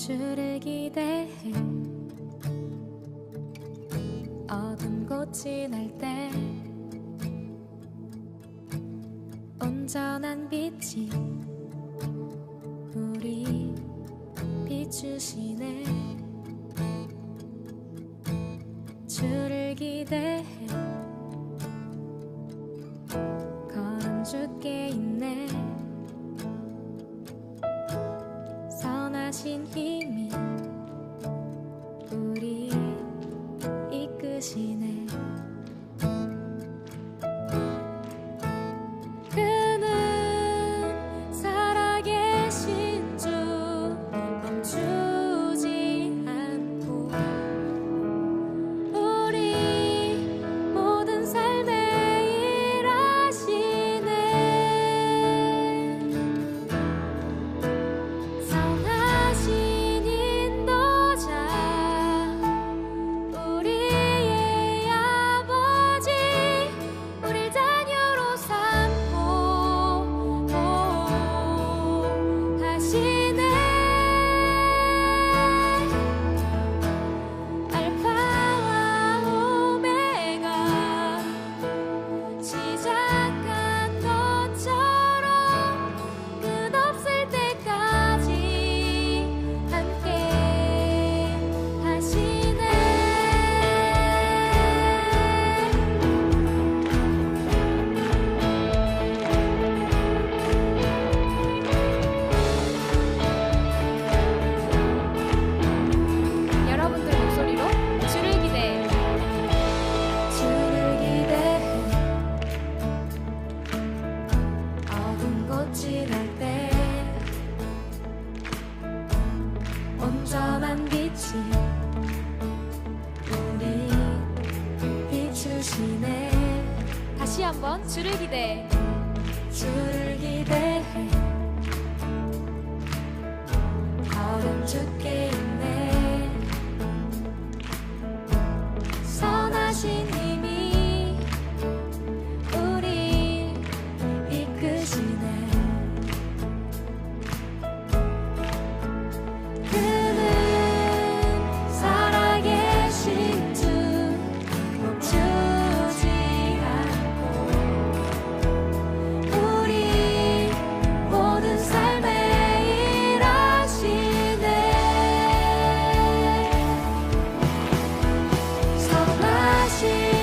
주를 기대해 어둠 꽃이 날 때 온전한 빛이 우리 비추시네. 주를 기대해 걸음 주께 있네. 선하신 힘이 우리 이끄시네. 그는 살아계신 주 멈추지 않고 우리 모든 삶에 일하시네. 선하신 인도자 우리의 아버지 우릴 자녀로 삼고 하시네. 알파와 오메가 시작한 것처럼 끝없을 때까지 함께 하시네. 여러분들 목소리로 주를 기대해. 주를 기대해 어두운 꽃이 날 때 온전한 빛이 우리 비추시네. 다시 한번 주를 기대해. 주를 기대해 걸음 주께 있네. 선하신 힘이 우리 이끄시네. 그는 살아계신 주 멈추지 않고 우리 모든 삶에 일하시네. 선하신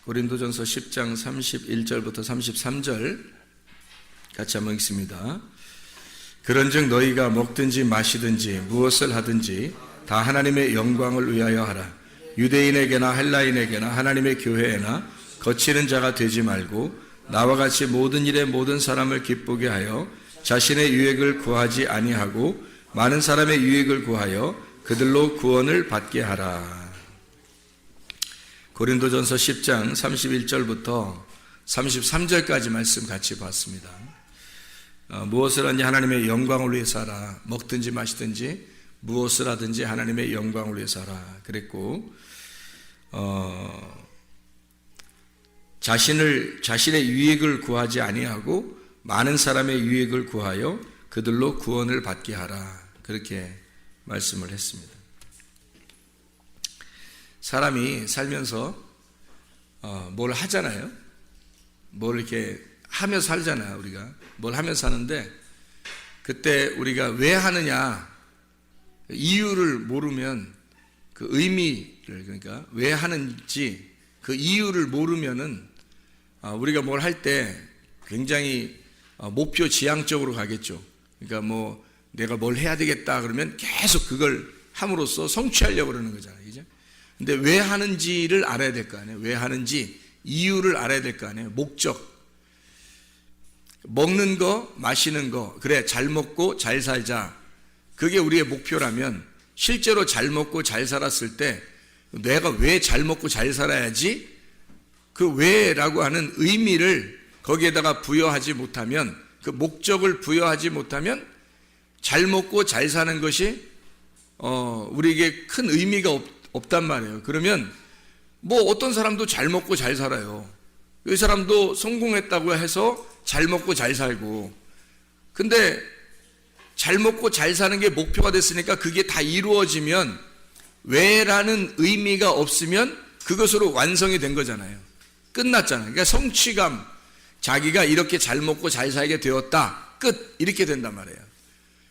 고린도전서 10장 31절부터 33절 같이 한번 읽습니다. 그런즉 너희가 먹든지 마시든지 무엇을 하든지 다 하나님의 영광을 위하여 하라. 유대인에게나 헬라인에게나 하나님의 교회에나 거치는 자가 되지 말고 나와 같이 모든 일에 모든 사람을 기쁘게 하여 자신의 유익을 구하지 아니하고 많은 사람의 유익을 구하여 그들로 구원을 받게 하라. 고린도전서 10장 31절부터 33절까지 말씀 같이 봤습니다. 무엇을 하든지 하나님의 영광을 위해서 하라. 먹든지 마시든지 무엇을 하든지 하나님의 영광을 위해서 하라 그랬고, 자신의 유익을 구하지 아니하고 많은 사람의 유익을 구하여 그들로 구원을 받게 하라 그렇게 말씀을 했습니다. 사람이 살면서 뭘 하잖아요. 뭘 이렇게 하며 살잖아요. 우리가 뭘 하며 사는데 그때 우리가 왜 하느냐 이유를 모르면 그 의미를, 그러니까 왜 하는지 그 이유를 모르면은 우리가 뭘 할 때 굉장히 목표 지향적으로 가겠죠. 그러니까 뭐 내가 뭘 해야 되겠다 그러면 계속 그걸 함으로써 성취하려고 그러는 거잖아요. 그죠? 근데 왜 하는지를 알아야 될 거 아니에요. 왜 하는지 이유를 알아야 될 거 아니에요. 목적. 먹는 거, 마시는 거, 그래 잘 먹고 잘 살자. 그게 우리의 목표라면 실제로 잘 먹고 잘 살았을 때 내가 왜 잘 먹고 잘 살아야지? 그 왜라고 하는 의미를 거기에다가 부여하지 못하면, 그 목적을 부여하지 못하면 잘 먹고 잘 사는 것이 우리에게 큰 의미가 없단 말이에요. 그러면 뭐 어떤 사람도 잘 먹고 잘 살아요. 이 사람도 성공했다고 해서 잘 먹고 잘 살고, 근데 잘 먹고 잘 사는 게 목표가 됐으니까 그게 다 이루어지면 왜라는 의미가 없으면 그것으로 완성이 된 거잖아요. 끝났잖아요. 그러니까 성취감, 자기가 이렇게 잘 먹고 잘 살게 되었다, 끝, 이렇게 된단 말이에요.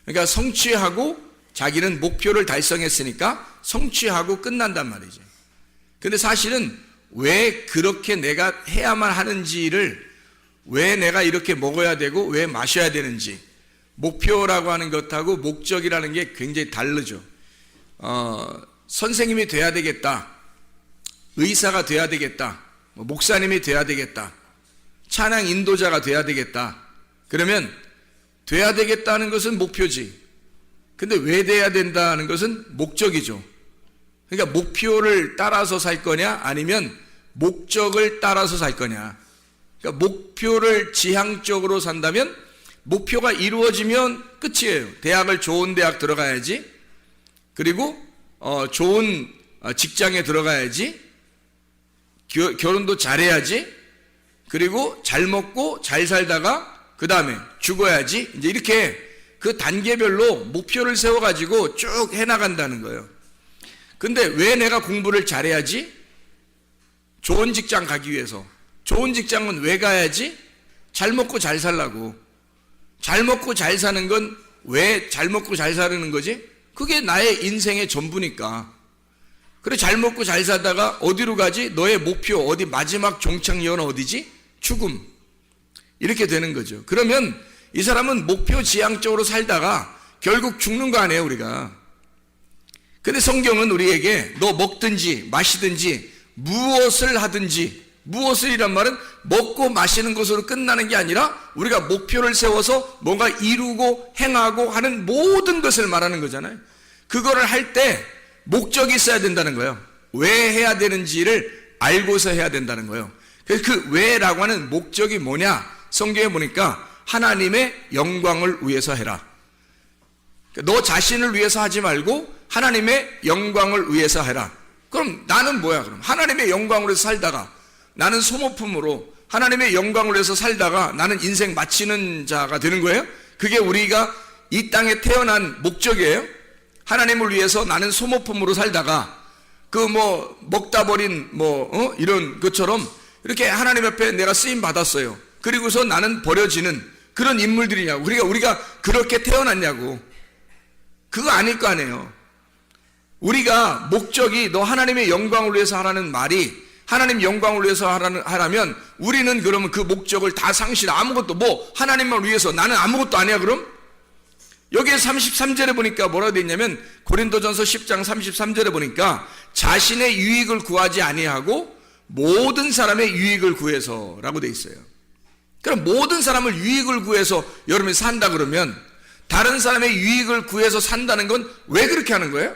그러니까 성취하고 자기는 목표를 달성했으니까 성취하고 끝난단 말이죠. 근데 사실은 왜 그렇게 내가 해야만 하는지를, 왜 내가 이렇게 먹어야 되고 왜 마셔야 되는지, 목표라고 하는 것하고 목적이라는 게 굉장히 다르죠. 선생님이 돼야 되겠다, 의사가 돼야 되겠다, 목사님이 돼야 되겠다, 찬양 인도자가 돼야 되겠다. 그러면 돼야 되겠다는 것은 목표지. 근데 왜 돼야 된다는 것은 목적이죠. 그러니까 목표를 따라서 살 거냐 아니면 목적을 따라서 살 거냐. 그러니까 목표를 지향적으로 산다면 목표가 이루어지면 끝이에요. 대학을 좋은 대학 들어가야지, 그리고 좋은 직장에 들어가야지, 결혼도 잘해야지, 그리고 잘 먹고 잘 살다가 그 다음에 죽어야지, 이제 이렇게 그 단계별로 목표를 세워가지고 쭉 해나간다는 거예요. 근데 왜 내가 공부를 잘해야지? 좋은 직장 가기 위해서. 좋은 직장은 왜 가야지? 잘 먹고 잘 살라고. 잘 먹고 잘 사는 건 왜 잘 먹고 잘 사는 거지? 그게 나의 인생의 전부니까. 그래, 잘 먹고 잘 살다가 어디로 가지? 너의 목표, 어디 마지막 종착역은 어디지? 죽음. 이렇게 되는 거죠. 그러면 이 사람은 목표 지향적으로 살다가 결국 죽는 거 아니에요, 우리가. 근데 성경은 우리에게 너 먹든지 마시든지 무엇을 하든지, 무엇을이란 말은 먹고 마시는 것으로 끝나는 게 아니라 우리가 목표를 세워서 뭔가 이루고 행하고 하는 모든 것을 말하는 거잖아요. 그거를 할 때 목적이 있어야 된다는 거예요. 왜 해야 되는지를 알고서 해야 된다는 거예요. 그래서 그 왜라고 하는 목적이 뭐냐? 성경에 보니까 하나님의 영광을 위해서 해라. 너 자신을 위해서 하지 말고 하나님의 영광을 위해서 해라. 그럼 나는 뭐야? 그럼 하나님의 영광으로 살다가 나는 소모품으로 하나님의 영광을 위해서 살다가 나는 인생 마치는 자가 되는 거예요? 그게 우리가 이 땅에 태어난 목적이에요? 하나님을 위해서 나는 소모품으로 살다가 그 먹다 버린 이런 것처럼 이렇게 하나님 앞에 내가 쓰임 받았어요. 그리고서 나는 버려지는 그런 인물들이냐고. 그러니까 우리가 그렇게 태어났냐고. 그거 아닐 거 아니에요. 우리가 목적이 너 하나님의 영광을 위해서 하라는 말이 하나님 영광을 위해서 하라면 우리는 그러면 그 목적을 다 상실, 아무것도, 뭐 하나님만 위해서 나는 아무것도 아니야 그럼? 여기에 33절에 보니까 뭐라고 되어 있냐면, 고린도전서 10장 33절에 보니까 자신의 유익을 구하지 아니하고 모든 사람의 유익을 구해서 라고 되어 있어요. 그럼 모든 사람을 유익을 구해서 여러분이 산다 그러면 다른 사람의 유익을 구해서 산다는 건 왜 그렇게 하는 거예요?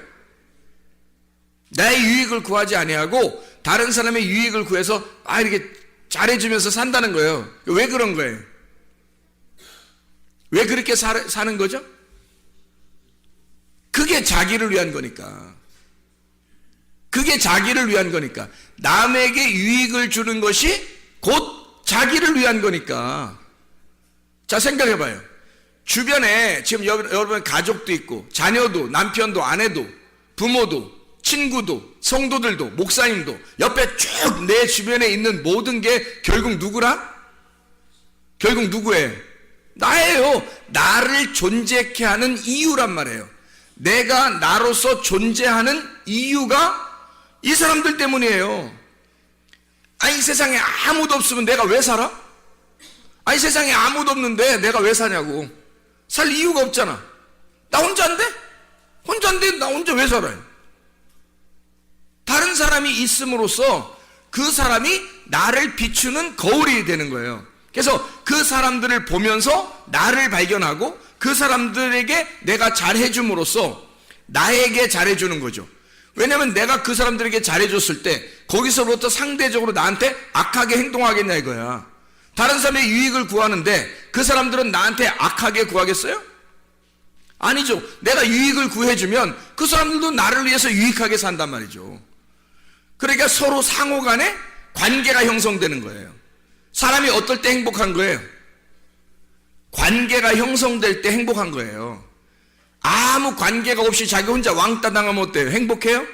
나의 유익을 구하지 아니하고 다른 사람의 유익을 구해서 이렇게 잘해주면서 산다는 거예요. 왜 그런 거예요? 왜 그렇게 사는 거죠? 그게 자기를 위한 거니까. 그게 자기를 위한 거니까. 남에게 유익을 주는 것이 곧 자기를 위한 거니까. 자, 생각해봐요. 주변에 지금 여러분 가족도 있고 자녀도, 남편도, 아내도, 부모도, 친구도, 성도들도, 목사님도, 옆에 쭉 내 주변에 있는 모든 게 결국 누구라? 결국 누구예요? 나예요. 나를 존재케 하는 이유란 말이에요. 내가 나로서 존재하는 이유가 이 사람들 때문이에요. 아니, 세상에 아무도 없으면 내가 왜 살아? 아니, 세상에 아무도 없는데 내가 왜 사냐고. 살 이유가 없잖아. 나 혼자인데? 혼자인데 나 혼자 왜 살아요? 다른 사람이 있음으로써 그 사람이 나를 비추는 거울이 되는 거예요. 그래서 그 사람들을 보면서 나를 발견하고 그 사람들에게 내가 잘해줌으로써 나에게 잘해주는 거죠. 왜냐하면 내가 그 사람들에게 잘해줬을 때 거기서부터 상대적으로 나한테 악하게 행동하겠냐 이거야. 다른 사람의 유익을 구하는데 그 사람들은 나한테 악하게 구하겠어요? 아니죠. 내가 유익을 구해주면 그 사람들도 나를 위해서 유익하게 산단 말이죠. 그러니까 서로 상호 간에 관계가 형성되는 거예요. 사람이 어떨 때 행복한 거예요? 관계가 형성될 때 행복한 거예요. 아무 관계가 없이 자기 혼자 왕따 당하면 어때요? 행복해요?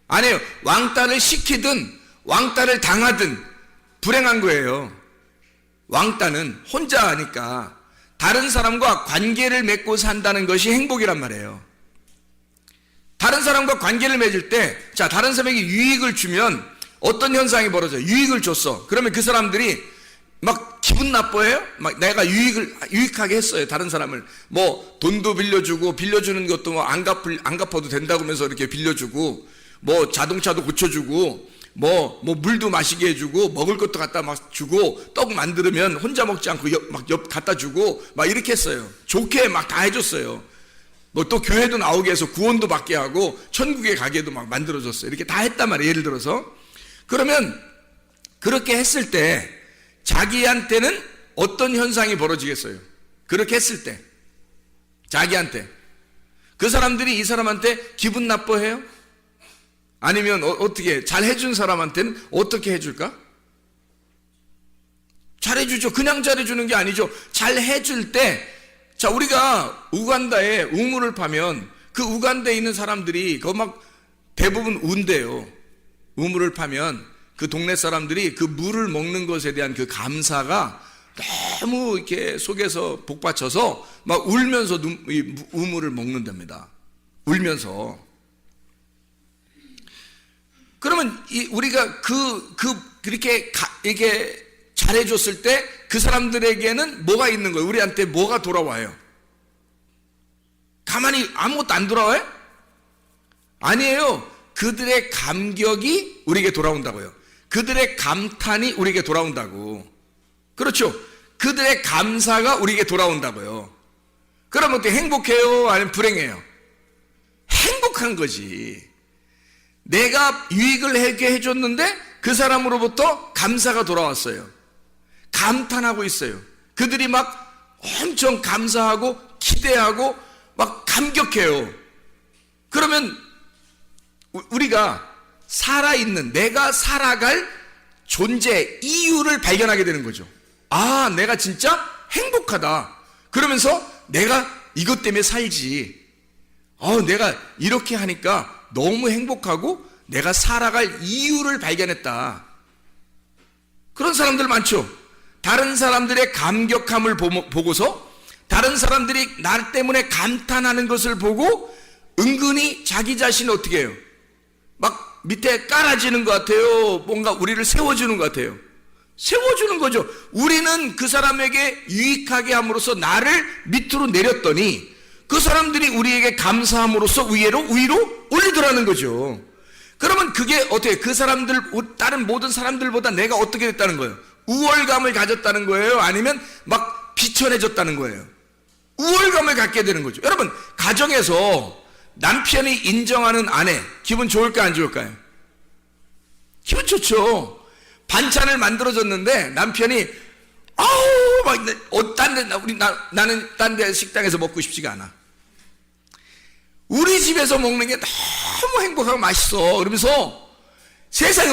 아니에요. 왕따를 시키든 왕따를 당하든 불행한 거예요. 왕따는 혼자 하니까 다른 사람과 관계를 맺고 산다는 것이 행복이란 말이에요. 다른 사람과 관계를 맺을 때, 자, 다른 사람에게 유익을 주면 어떤 현상이 벌어져요? 유익을 줬어. 그러면 그 사람들이 막 기분 나빠해요? 막 내가 유익하게 했어요. 다른 사람을. 뭐 돈도 빌려주고, 빌려주는 것도 뭐 안 갚아도 된다고 하면서 이렇게 빌려주고, 뭐 자동차도 고쳐주고, 뭐 물도 마시게 해주고, 먹을 것도 갖다 막 주고, 떡 만들면 혼자 먹지 않고 옆 갖다 주고, 막 이렇게 했어요. 좋게 막 다 해줬어요. 뭐 또 교회도 나오게 해서 구원도 받게 하고, 천국에 가게도 막 만들어줬어요. 이렇게 다 했단 말이에요. 예를 들어서. 그러면 그렇게 했을 때 자기한테는 어떤 현상이 벌어지겠어요? 그렇게 했을 때 자기한테 그 사람들이 이 사람한테 기분 나빠해요? 아니면 어떻게 잘 해준 사람한테는 어떻게 해줄까? 잘해주죠. 그냥 잘해주는 게 아니죠. 잘 해줄 때, 자, 우리가 우간다에 우물을 파면 그 우간다에 있는 사람들이 그거 막 대부분 운대요. 우물을 파면 그 동네 사람들이 그 물을 먹는 것에 대한 그 감사가 너무 이렇게 속에서 복받쳐서 막 울면서 이 우물을 먹는답니다. 울면서. 그러면 우리가 그렇게 이게 잘해줬을 때 그 사람들에게는 뭐가 있는 거예요? 우리한테 뭐가 돌아와요? 가만히 아무것도 안 돌아와요? 아니에요. 그들의 감격이 우리에게 돌아온다고요. 그들의 감탄이 우리에게 돌아온다고. 그렇죠. 그들의 감사가 우리에게 돌아온다고요. 그러면 어떻게 행복해요? 아니면 불행해요? 행복한 거지. 내가 유익을 해줬는데 그 사람으로부터 감사가 돌아왔어요. 감탄하고 있어요. 그들이 막 엄청 감사하고 기대하고 막 감격해요. 그러면 우리가 살아있는, 내가 살아갈 존재, 이유를 발견하게 되는 거죠. 아, 내가 진짜 행복하다. 그러면서 내가 이것 때문에 살지. 내가 이렇게 하니까 너무 행복하고 내가 살아갈 이유를 발견했다. 그런 사람들 많죠. 다른 사람들의 감격함을 보고서 다른 사람들이 나 때문에 감탄하는 것을 보고 은근히 자기 자신을 어떻게 해요? 막 밑에 깔아지는 것 같아요. 뭔가 우리를 세워주는 것 같아요. 세워주는 거죠. 우리는 그 사람에게 유익하게 함으로써 나를 밑으로 내렸더니 그 사람들이 우리에게 감사함으로써 위로 올리더라는 거죠. 그러면 그게 어떻게 그 사람들 다른 모든 사람들보다 내가 어떻게 됐다는 거예요? 우월감을 가졌다는 거예요? 아니면 막 비천해졌다는 거예요? 우월감을 갖게 되는 거죠. 여러분, 가정에서 남편이 인정하는 아내 기분 좋을까요, 안 좋을까요? 기분 좋죠. 반찬을 만들어줬는데 남편이 아우 막 나는 딴 데 식당에서 먹고 싶지가 않아. 우리 집에서 먹는 게 너무 행복하고 맛있어. 그러면서 세상에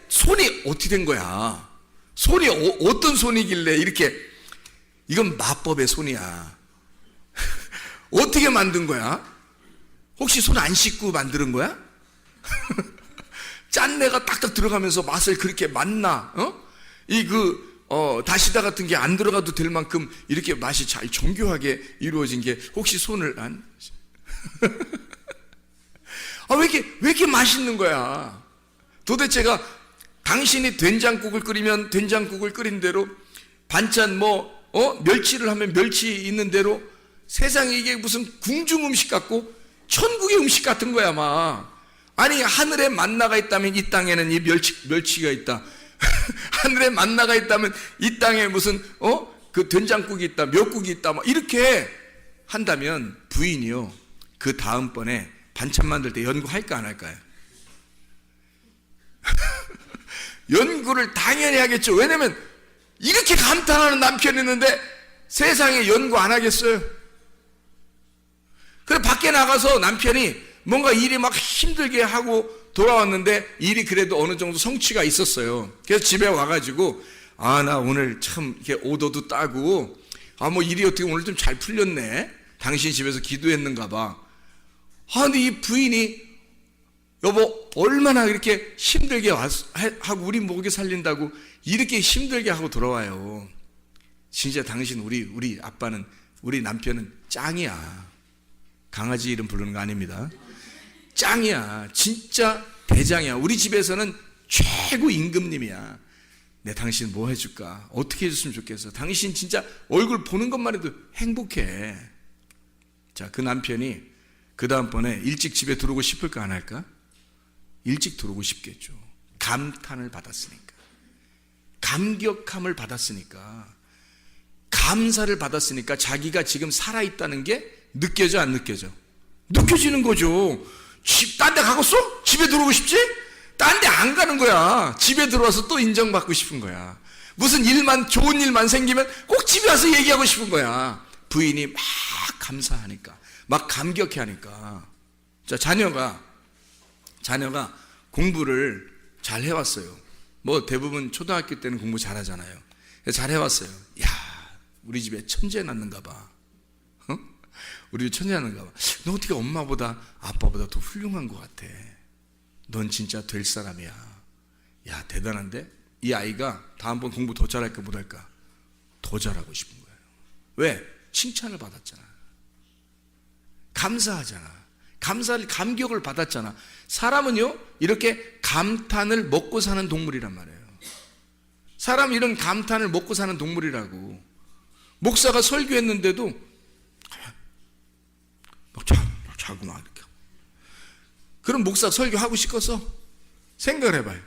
손이 어떻게 된 거야? 손이 어떤 손이길래 이렇게, 이건 마법의 손이야. 어떻게 만든 거야? 혹시 손 안 씻고 만드는 거야? 짠내가 딱딱 들어가면서 맛을 그렇게 맛나? 다시다 같은 게 안 들어가도 될 만큼 이렇게 맛이 잘 정교하게 이루어진 게 혹시 손을 안? 왜 이렇게 맛있는 거야? 도대체가 당신이 된장국을 끓이면 된장국을 끓인 대로, 반찬 멸치를 하면 멸치 있는 대로, 세상에 이게 무슨 궁중 음식 같고 천국의 음식 같은 거야, 막. 아니, 하늘에 만나가 있다면 이 땅에는 이 멸치가 있다. 하늘에 만나가 있다면 이 땅에 무슨 그 된장국이 있다, 미역국이 있다, 막 이렇게 한다면 부인이요, 그 다음번에 반찬 만들 때 연구할까 안 할까요? 연구를 당연히 하겠죠. 왜냐면 이렇게 감탄하는 남편이 있는데 세상에 연구 안 하겠어요? 그래, 밖에 나가서 남편이 뭔가 일이 막 힘들게 하고 돌아왔는데 일이 그래도 어느 정도 성취가 있었어요. 그래서 집에 와가지고 나 오늘 참 이렇게 오더도 따고 일이 어떻게 오늘 좀 잘 풀렸네. 당신 집에서 기도했는가 봐. 근데 이 부인이 여보 얼마나 이렇게 힘들게 하고 우리 먹여 살린다고 이렇게 힘들게 하고 돌아와요. 진짜 당신 우리 아빠는, 우리 남편은 짱이야. 강아지 이름 부르는 거 아닙니다. 짱이야. 진짜 대장이야. 우리 집에서는 최고 임금님이야. 내 당신 뭐 해줄까? 어떻게 해줬으면 좋겠어? 당신 진짜 얼굴 보는 것만 해도 행복해. 자, 그 남편이 그 다음번에 일찍 집에 들어오고 싶을까 안 할까? 일찍 들어오고 싶겠죠. 감탄을 받았으니까, 감격함을 받았으니까, 감사를 받았으니까 자기가 지금 살아있다는 게 느껴져 안 느껴져? 느껴지는 거죠. 딴 데 가겠어? 집에 들어오고 싶지? 딴 데 안 가는 거야. 집에 들어와서 또 인정받고 싶은 거야. 무슨 좋은 일만 생기면 꼭 집에 와서 얘기하고 싶은 거야. 부인이 막 감사하니까, 막 감격해 하니까. 자, 자녀가 공부를 잘 해왔어요. 대부분 초등학교 때는 공부 잘 하잖아요. 잘 해왔어요. 우리 집에 천재 낳는가 봐. 우리 천재 낳는가 봐. 너 어떻게 엄마보다 아빠보다 더 훌륭한 것 같아. 넌 진짜 될 사람이야. 대단한데? 이 아이가 다음번 공부 더 잘할까 못할까? 더 잘하고 싶은 거예요. 왜? 칭찬을 받았잖아. 감사하잖아. 감격을 받았잖아. 사람은요, 이렇게 감탄을 먹고 사는 동물이란 말이에요. 사람 이런 감탄을 먹고 사는 동물이라고. 목사가 설교했는데도 막 자고 막 이렇게. 그럼 목사 설교하고 싶겠어? 생각을 해봐요.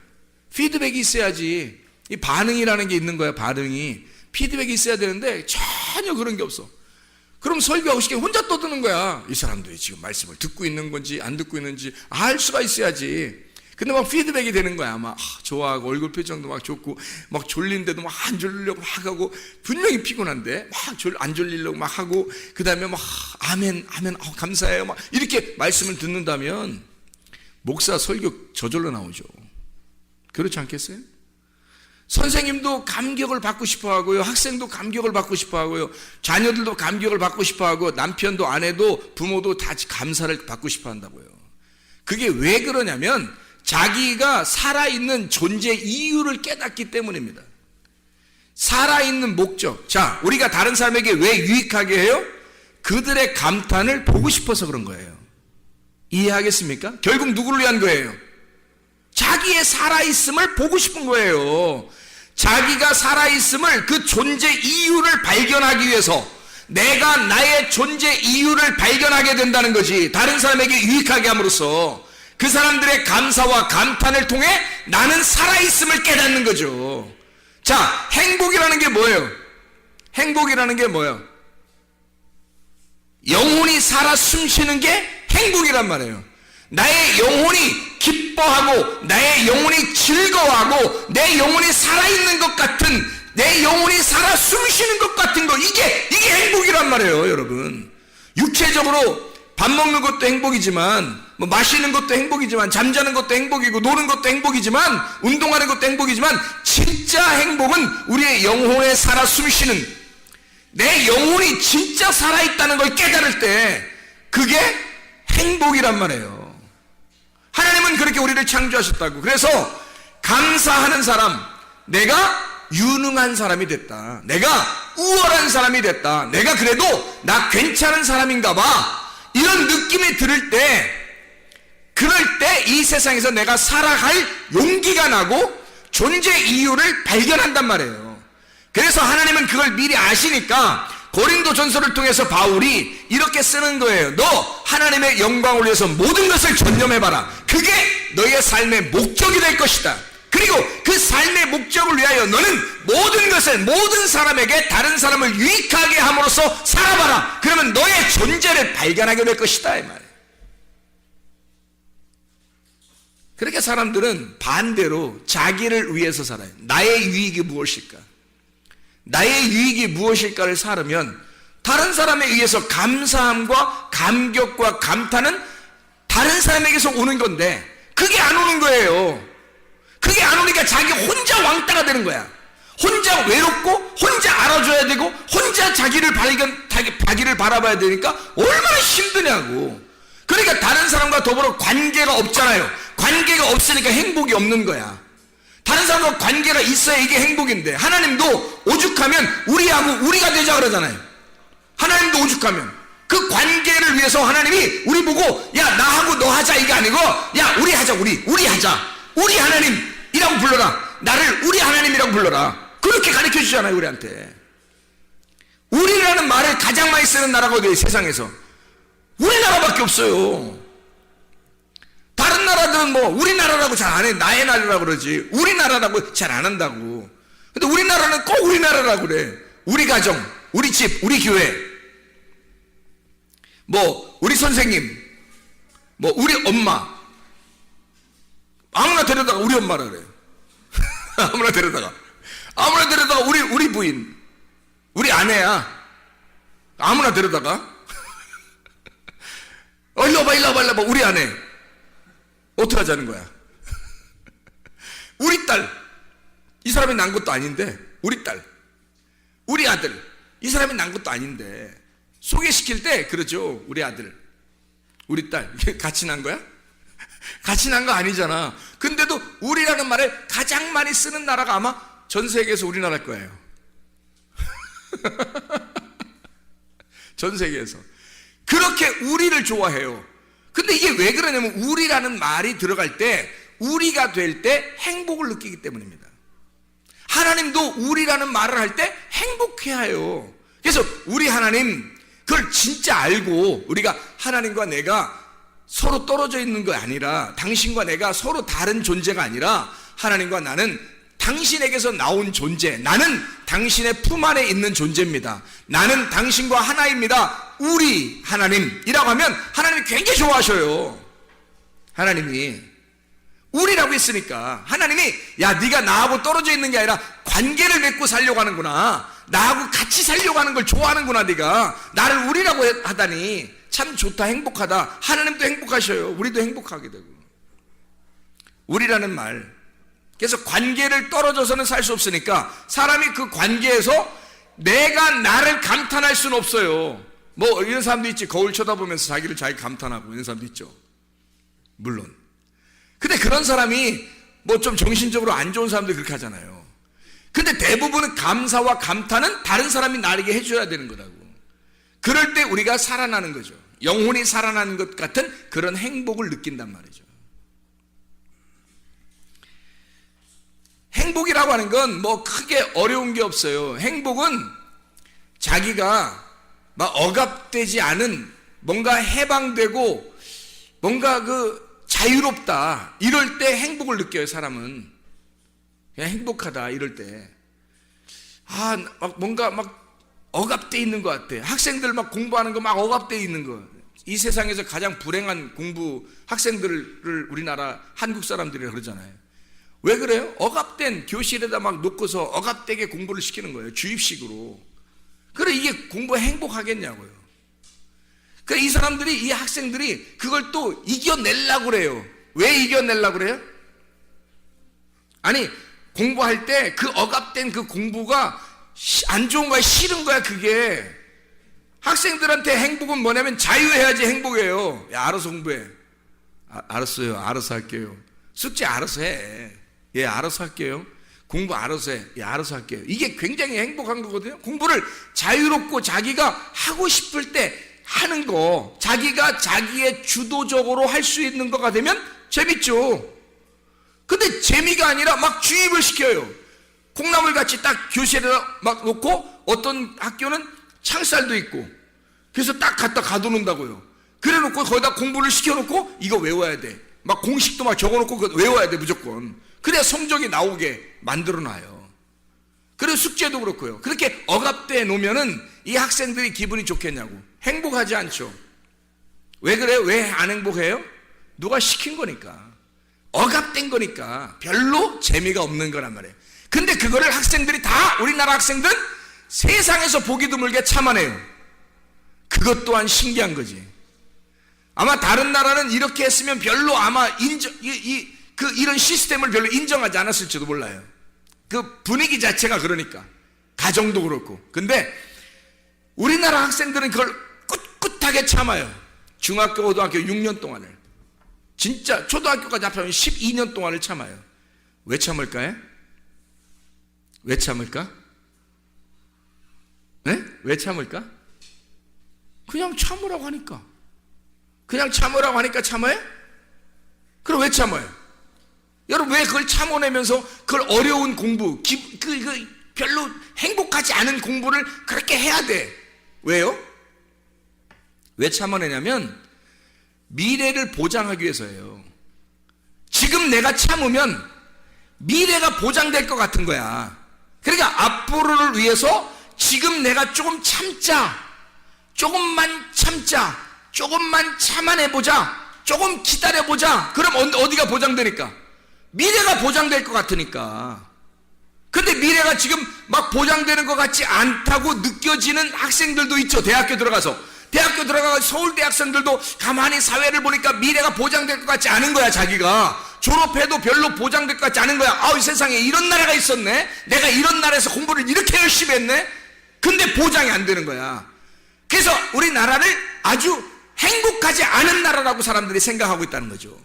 피드백이 있어야지. 이 반응이라는 게 있는 거야. 반응이. 피드백이 있어야 되는데 전혀 그런 게 없어. 그럼 설교하고 싶게 혼자 떠드는 거야. 이 사람들이 지금 말씀을 듣고 있는 건지 안 듣고 있는지 알 수가 있어야지. 근데 막 피드백이 되는 거야. 막 좋아하고 얼굴 표정도 막 좋고 막 졸린데도 막 안 졸리려고 막 하고, 분명히 피곤한데 막 안 졸리려고 막 하고, 그 다음에 막 아멘 감사해요 막 이렇게 말씀을 듣는다면 목사 설교 저절로 나오죠. 그렇지 않겠어요? 선생님도 감격을 받고 싶어 하고요. 학생도 감격을 받고 싶어 하고요. 자녀들도 감격을 받고 싶어 하고, 남편도 아내도 부모도 다 감사를 받고 싶어 한다고요. 그게 왜 그러냐면 자기가 살아있는 존재 이유를 깨닫기 때문입니다. 살아있는 목적. 자, 우리가 다른 사람에게 왜 유익하게 해요? 그들의 감탄을 보고 싶어서 그런 거예요. 이해하겠습니까? 결국 누구를 위한 거예요? 자기의 살아있음을 보고 싶은 거예요. 자기가 살아있음을, 그 존재 이유를 발견하기 위해서 내가 나의 존재 이유를 발견하게 된다는 거지. 다른 사람에게 유익하게 함으로써 그 사람들의 감사와 감탄을 통해 나는 살아있음을 깨닫는 거죠. 자, 행복이라는 게 뭐예요? 행복이라는 게 뭐예요? 영혼이 살아 숨쉬는 게 행복이란 말이에요. 나의 영혼이 기뻐하고 나의 영혼이 즐거워하고 내 영혼이 살아있는 것 같은, 내 영혼이 살아 숨쉬는 것 같은 거, 이게 행복이란 말이에요. 여러분, 육체적으로 밥 먹는 것도 행복이지만, 뭐 마시는 것도 행복이지만, 잠자는 것도 행복이고, 노는 것도 행복이지만, 운동하는 것도 행복이지만, 진짜 행복은 우리의 영혼에 살아 숨쉬는, 내 영혼이 진짜 살아있다는 걸 깨달을 때 그게 행복이란 말이에요. 하나님은 그렇게 우리를 창조하셨다고. 그래서 감사하는 사람, 내가 유능한 사람이 됐다, 내가 우월한 사람이 됐다, 내가 그래도 나 괜찮은 사람인가 봐, 이런 느낌이 들을 때, 그럴 때 이 세상에서 내가 살아갈 용기가 나고 존재 이유를 발견한단 말이에요. 그래서 하나님은 그걸 미리 아시니까 고린도 전서를 통해서 바울이 이렇게 쓰는 거예요. 너 하나님의 영광을 위해서 모든 것을 전념해봐라. 그게 너의 삶의 목적이 될 것이다. 그리고 그 삶의 목적을 위하여 너는 모든 것을, 모든 사람에게 다른 사람을 유익하게 함으로써 살아봐라. 그러면 너의 존재를 발견하게 될 것이다, 이 말이에요. 그렇게 사람들은 반대로 자기를 위해서 살아요. 나의 유익이 무엇일까? 나의 유익이 무엇일까를 살으면 다른 사람에 의해서 감사함과 감격과 감탄은 다른 사람에게서 오는 건데 그게 안 오는 거예요. 그게 안 오니까 자기 혼자 왕따가 되는 거야. 혼자 외롭고 혼자 알아줘야 되고 혼자 자기를 바라봐야 되니까 얼마나 힘드냐고. 그러니까 다른 사람과 더불어 관계가 없잖아요. 관계가 없으니까 행복이 없는 거야. 다른 사람과 관계가 있어야 이게 행복인데, 하나님도 오죽하면 우리하고 우리가 되자 그러잖아요. 하나님도 오죽하면 그 관계를 위해서 하나님이 우리 보고 야 나하고 너 하자 이게 아니고 야 우리 하자, 우리 하자, 우리 하나님이라고 불러라, 나를 우리 하나님이라고 불러라, 그렇게 가르쳐 주잖아요. 우리한테. 우리라는 말을 가장 많이 쓰는 나라가 어디예요? 세상에서 우리나라밖에 없어요. 다른 나라들은 뭐 우리나라라고 잘 안 해. 나의 나라라고 그러지 우리나라라고 잘 안 한다고. 근데 우리나라는 꼭 우리나라라고 그래. 우리 가정, 우리 집, 우리 교회, 뭐 우리 선생님, 뭐 우리 엄마, 아무나 데려다가 우리 엄마라 그래. 아무나 데려다가 우리 부인, 우리 아내야. 아무나 데려다가 일로 와봐 우리 아내. 어떻게 하자는 거야? 우리 딸, 이 사람이 난 것도 아닌데, 우리 딸, 우리 아들, 이 사람이 난 것도 아닌데, 소개시킬 때 그러죠. 우리 아들, 우리 딸, 이게 같이 난 거야? 같이 난 거 아니잖아. 근데도 우리라는 말을 가장 많이 쓰는 나라가 아마 전 세계에서 우리나라일 거예요. 전 세계에서. 그렇게 우리를 좋아해요. 근데 이게 왜 그러냐면 우리라는 말이 들어갈 때, 우리가 될 때 행복을 느끼기 때문입니다. 하나님도 우리라는 말을 할 때 행복해해요. 그래서 우리 하나님, 그걸 진짜 알고 우리가 하나님과 내가 서로 떨어져 있는 거 아니라, 당신과 내가 서로 다른 존재가 아니라 하나님과 나는 당신에게서 나온 존재, 나는 당신의 품 안에 있는 존재입니다. 나는 당신과 하나입니다. 우리 하나님이라고 하면 하나님이 굉장히 좋아하셔요. 하나님이 우리라고 했으니까 하나님이 야 네가 나하고 떨어져 있는 게 아니라 관계를 맺고 살려고 하는구나, 나하고 같이 살려고 하는 걸 좋아하는구나, 네가 나를 우리라고 하다니 참 좋다, 행복하다. 하나님도 행복하셔요. 우리도 행복하게 되고. 우리라는 말, 그래서 관계를 떨어져서는 살 수 없으니까 사람이 그 관계에서 내가 나를 감탄할 수는 없어요. 뭐 이런 사람도 있지. 거울 쳐다보면서 자기를 자기 감탄하고 이런 사람도 있죠. 물론. 근데 그런 사람이 뭐 좀 정신적으로 안 좋은 사람들이 그렇게 하잖아요. 근데 대부분은 감사와 감탄은 다른 사람이 나에게 해줘야 되는 거라고. 그럴 때 우리가 살아나는 거죠. 영혼이 살아나는 것 같은 그런 행복을 느낀단 말이죠. 행복이라고 하는 건 뭐 크게 어려운 게 없어요. 행복은 자기가 막 억압되지 않은, 뭔가 해방되고 뭔가 자유롭다, 이럴 때 행복을 느껴요. 사람은 그냥 행복하다 이럴 때, 막 뭔가 막 억압돼 있는 것 같아. 학생들 막 공부하는 거 막 억압돼 있는 거, 이 세상에서 가장 불행한 공부 학생들을 우리나라 한국 사람들이 그러잖아요. 왜 그래요? 억압된 교실에다 막 놓고서 억압되게 공부를 시키는 거예요. 주입식으로. 그래, 이게 공부에 행복하겠냐고요. 그래, 이 사람들이, 이 학생들이 그걸 또 이겨내려고 그래요. 왜 이겨내려고 그래요? 아니, 공부할 때 그 억압된 그 공부가 안 좋은 거야, 싫은 거야. 그게 학생들한테 행복은 뭐냐면 자유해야지 행복이에요. 야, 알아서 공부해. 알았어요. 알아서 할게요. 숙제 알아서 해. 예, 알아서 할게요. 공부 알아서 해. 예, 알아서 할게요. 이게 굉장히 행복한 거거든요. 공부를 자유롭고 자기가 하고 싶을 때 하는 거, 자기가 자기의 주도적으로 할 수 있는 거가 되면 재밌죠. 근데 재미가 아니라 막 주입을 시켜요. 콩나물 같이 딱 교실에 막 놓고, 어떤 학교는 창살도 있고, 그래서 딱 갖다 가둬놓는다고요. 그래 놓고 거기다 공부를 시켜놓고 이거 외워야 돼. 막 공식도 막 적어놓고 그거 외워야 돼 무조건. 그래야 성적이 나오게 만들어놔요. 그리고 숙제도 그렇고요. 그렇게 억압돼 놓으면은 이 학생들이 기분이 좋겠냐고. 행복하지 않죠. 왜 그래요? 왜 안 행복해요? 누가 시킨 거니까. 억압된 거니까. 별로 재미가 없는 거란 말이에요. 근데 그거를 학생들이 다, 우리나라 학생들은 세상에서 보기 드물게 참아내요. 그것 또한 신기한 거지. 아마 다른 나라는 이렇게 했으면 별로 아마 이런 시스템을 별로 인정하지 않았을지도 몰라요. 그 분위기 자체가 그러니까. 가정도 그렇고. 근데 우리나라 학생들은 그걸 꿋꿋하게 참아요. 중학교, 고등학교 6년 동안을. 진짜 초등학교까지 합하면 12년 동안을 참아요. 왜 참을까요? 왜 참을까? 네? 왜 참을까? 그냥 참으라고 하니까. 그냥 참으라고 하니까 참아요? 그럼 왜 참아요? 여러분, 왜 그걸 참아내면서 그걸 어려운 공부, 별로 행복하지 않은 공부를 그렇게 해야 돼? 왜요? 왜 참아내냐면 미래를 보장하기 위해서예요. 지금 내가 참으면 미래가 보장될 것 같은 거야. 그러니까 앞으로를 위해서 지금 내가 조금 참자, 조금만 참자, 조금만 참아내보자, 조금 기다려보자. 그럼 어디가 보장되니까? 미래가 보장될 것 같으니까. 근데 미래가 지금 막 보장되는 것 같지 않다고 느껴지는 학생들도 있죠. 대학교 들어가서 서울대 학생들도 가만히 사회를 보니까 미래가 보장될 것 같지 않은 거야. 자기가 졸업해도 별로 보장될 것 같지 않은 거야. 이 세상에 이런 나라가 있었네. 내가 이런 나라에서 공부를 이렇게 열심히 했네. 근데 보장이 안 되는 거야. 그래서 우리나라를 아주 행복하지 않은 나라라고 사람들이 생각하고 있다는 거죠.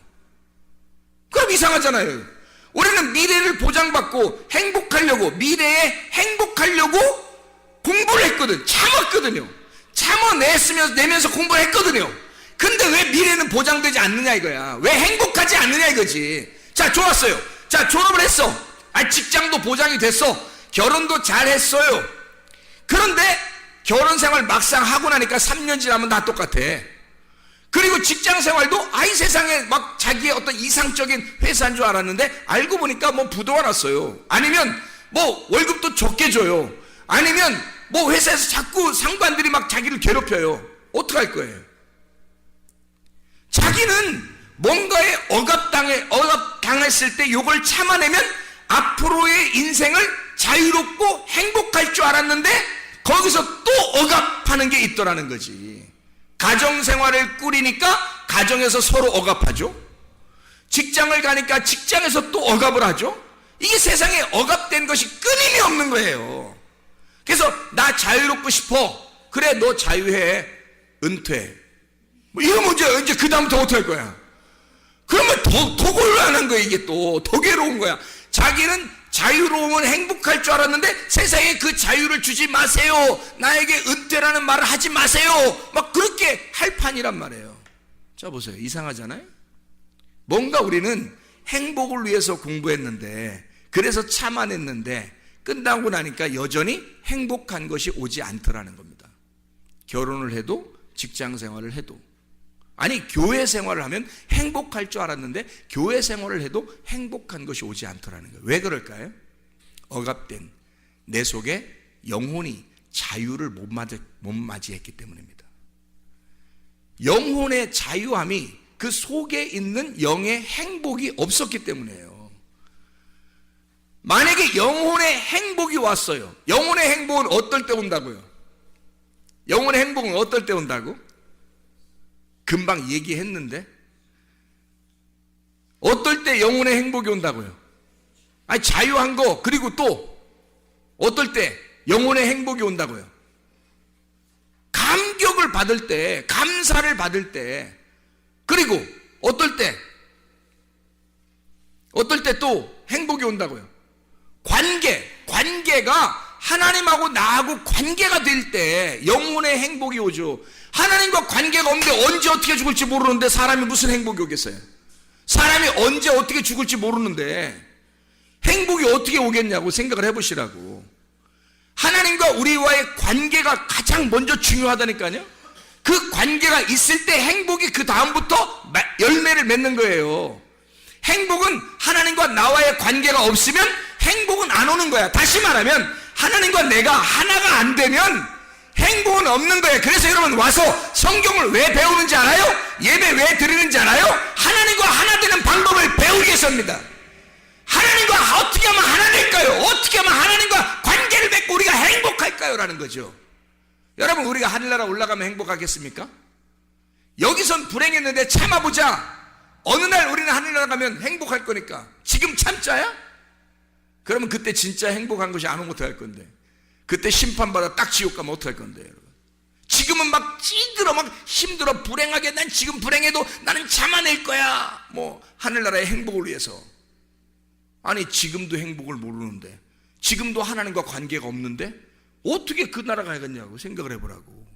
그럼 이상하잖아요. 우리는 미래를 보장받고 행복하려고, 미래에 행복하려고 공부를 했거든. 참았거든요. 내면서 공부를 했거든요. 근데 왜 미래는 보장되지 않느냐 이거야. 왜 행복하지 않느냐 이거지. 자, 좋았어요. 자, 졸업을 했어. 직장도 보장이 됐어. 결혼도 잘 했어요. 그런데 결혼 생활 막상 하고 나니까 3년 지나면 다 똑같아. 그리고 직장 생활도 세상에 막 자기의 어떤 이상적인 회사인 줄 알았는데 알고 보니까 뭐 부도가 났어요. 아니면 뭐 월급도 적게 줘요. 아니면 뭐 회사에서 자꾸 상관들이 막 자기를 괴롭혀요. 어떡할 거예요? 자기는 뭔가에 억압당했을 때 이걸 참아내면 앞으로의 인생을 자유롭고 행복할 줄 알았는데 거기서 또 억압하는 게 있더라는 거지. 가정생활을 꾸리니까 가정에서 서로 억압하죠. 직장을 가니까 직장에서 또 억압을 하죠. 이게 세상에 억압된 것이 끊임이 없는 거예요. 그래서 나 자유롭고 싶어. 그래, 너 자유해. 은퇴. 뭐 이러면 이제 그 다음부터 어떻게 할 거야? 그러면 더 곤란한 거야. 이게 또 더 괴로운 거야. 자기는 자유로움은 행복할 줄 알았는데 세상에 그 자유를 주지 마세요. 나에게 은퇴라는 말을 하지 마세요. 막 그렇게 할 판이란 말이에요. 자, 보세요. 이상하잖아요. 뭔가 우리는 행복을 위해서 공부했는데 그래서 참아냈는데 끝나고 나니까 여전히 행복한 것이 오지 않더라는 겁니다. 결혼을 해도 직장 생활을 해도, 아니 교회 생활을 하면 행복할 줄 알았는데 교회 생활을 해도 행복한 것이 오지 않더라는 거예요. 왜 그럴까요? 억압된 내 속에 영혼이 자유를 못 맞이했기 때문입니다. 영혼의 자유함이 그 속에 있는 영의 행복이 없었기 때문이에요. 만약에 영혼의 행복이 왔어요. 영혼의 행복은 어떨 때 온다고요? 영혼의 행복은 어떨 때 온다고? 금방 얘기했는데 어떨 때 영혼의 행복이 온다고요? 아니 자유한 거, 그리고 또 어떨 때 영혼의 행복이 온다고요? 감격을 받을 때, 감사를 받을 때, 그리고 어떨 때 또 행복이 온다고요? 관계가 하나님하고 나하고 관계가 될 때 영혼의 행복이 오죠. 하나님과 관계가 없는데 언제 어떻게 죽을지 모르는데 사람이 무슨 행복이 오겠어요? 사람이 언제 어떻게 죽을지 모르는데 행복이 어떻게 오겠냐고 생각을 해보시라고. 하나님과 우리와의 관계가 가장 먼저 중요하다니까요. 그 관계가 있을 때 행복이 그 다음부터 열매를 맺는 거예요. 행복은 하나님과 나와의 관계가 없으면 행복은 안 오는 거야. 다시 말하면 하나님과 내가 하나가 안 되면 행복은 없는 거예요. 그래서 여러분 와서 성경을 왜 배우는지 알아요? 예배 왜 드리는지 알아요? 하나님과 하나 되는 방법을 배우기 위해서입니다. 하나님과 어떻게 하면 하나 될까요? 어떻게 하면 하나님과 관계를 맺고 우리가 행복할까요? 라는 거죠. 여러분, 우리가 하늘나라 올라가면 행복하겠습니까? 여기선 불행했는데 참아보자. 어느 날 우리는 하늘나라 가면 행복할 거니까 지금 참자야? 그러면 그때 진짜 행복한 것이 아무것도 할 건데, 그때 심판받아 딱 지옥 가면 어떡할 건데. 여러분, 지금은 막 찌들어, 막 힘들어, 불행하게 난 지금 불행해도 나는 참아낼 거야, 뭐 하늘나라의 행복을 위해서. 아니 지금도 행복을 모르는데, 지금도 하나님과 관계가 없는데 어떻게 그 나라 가겠냐고 생각을 해보라고.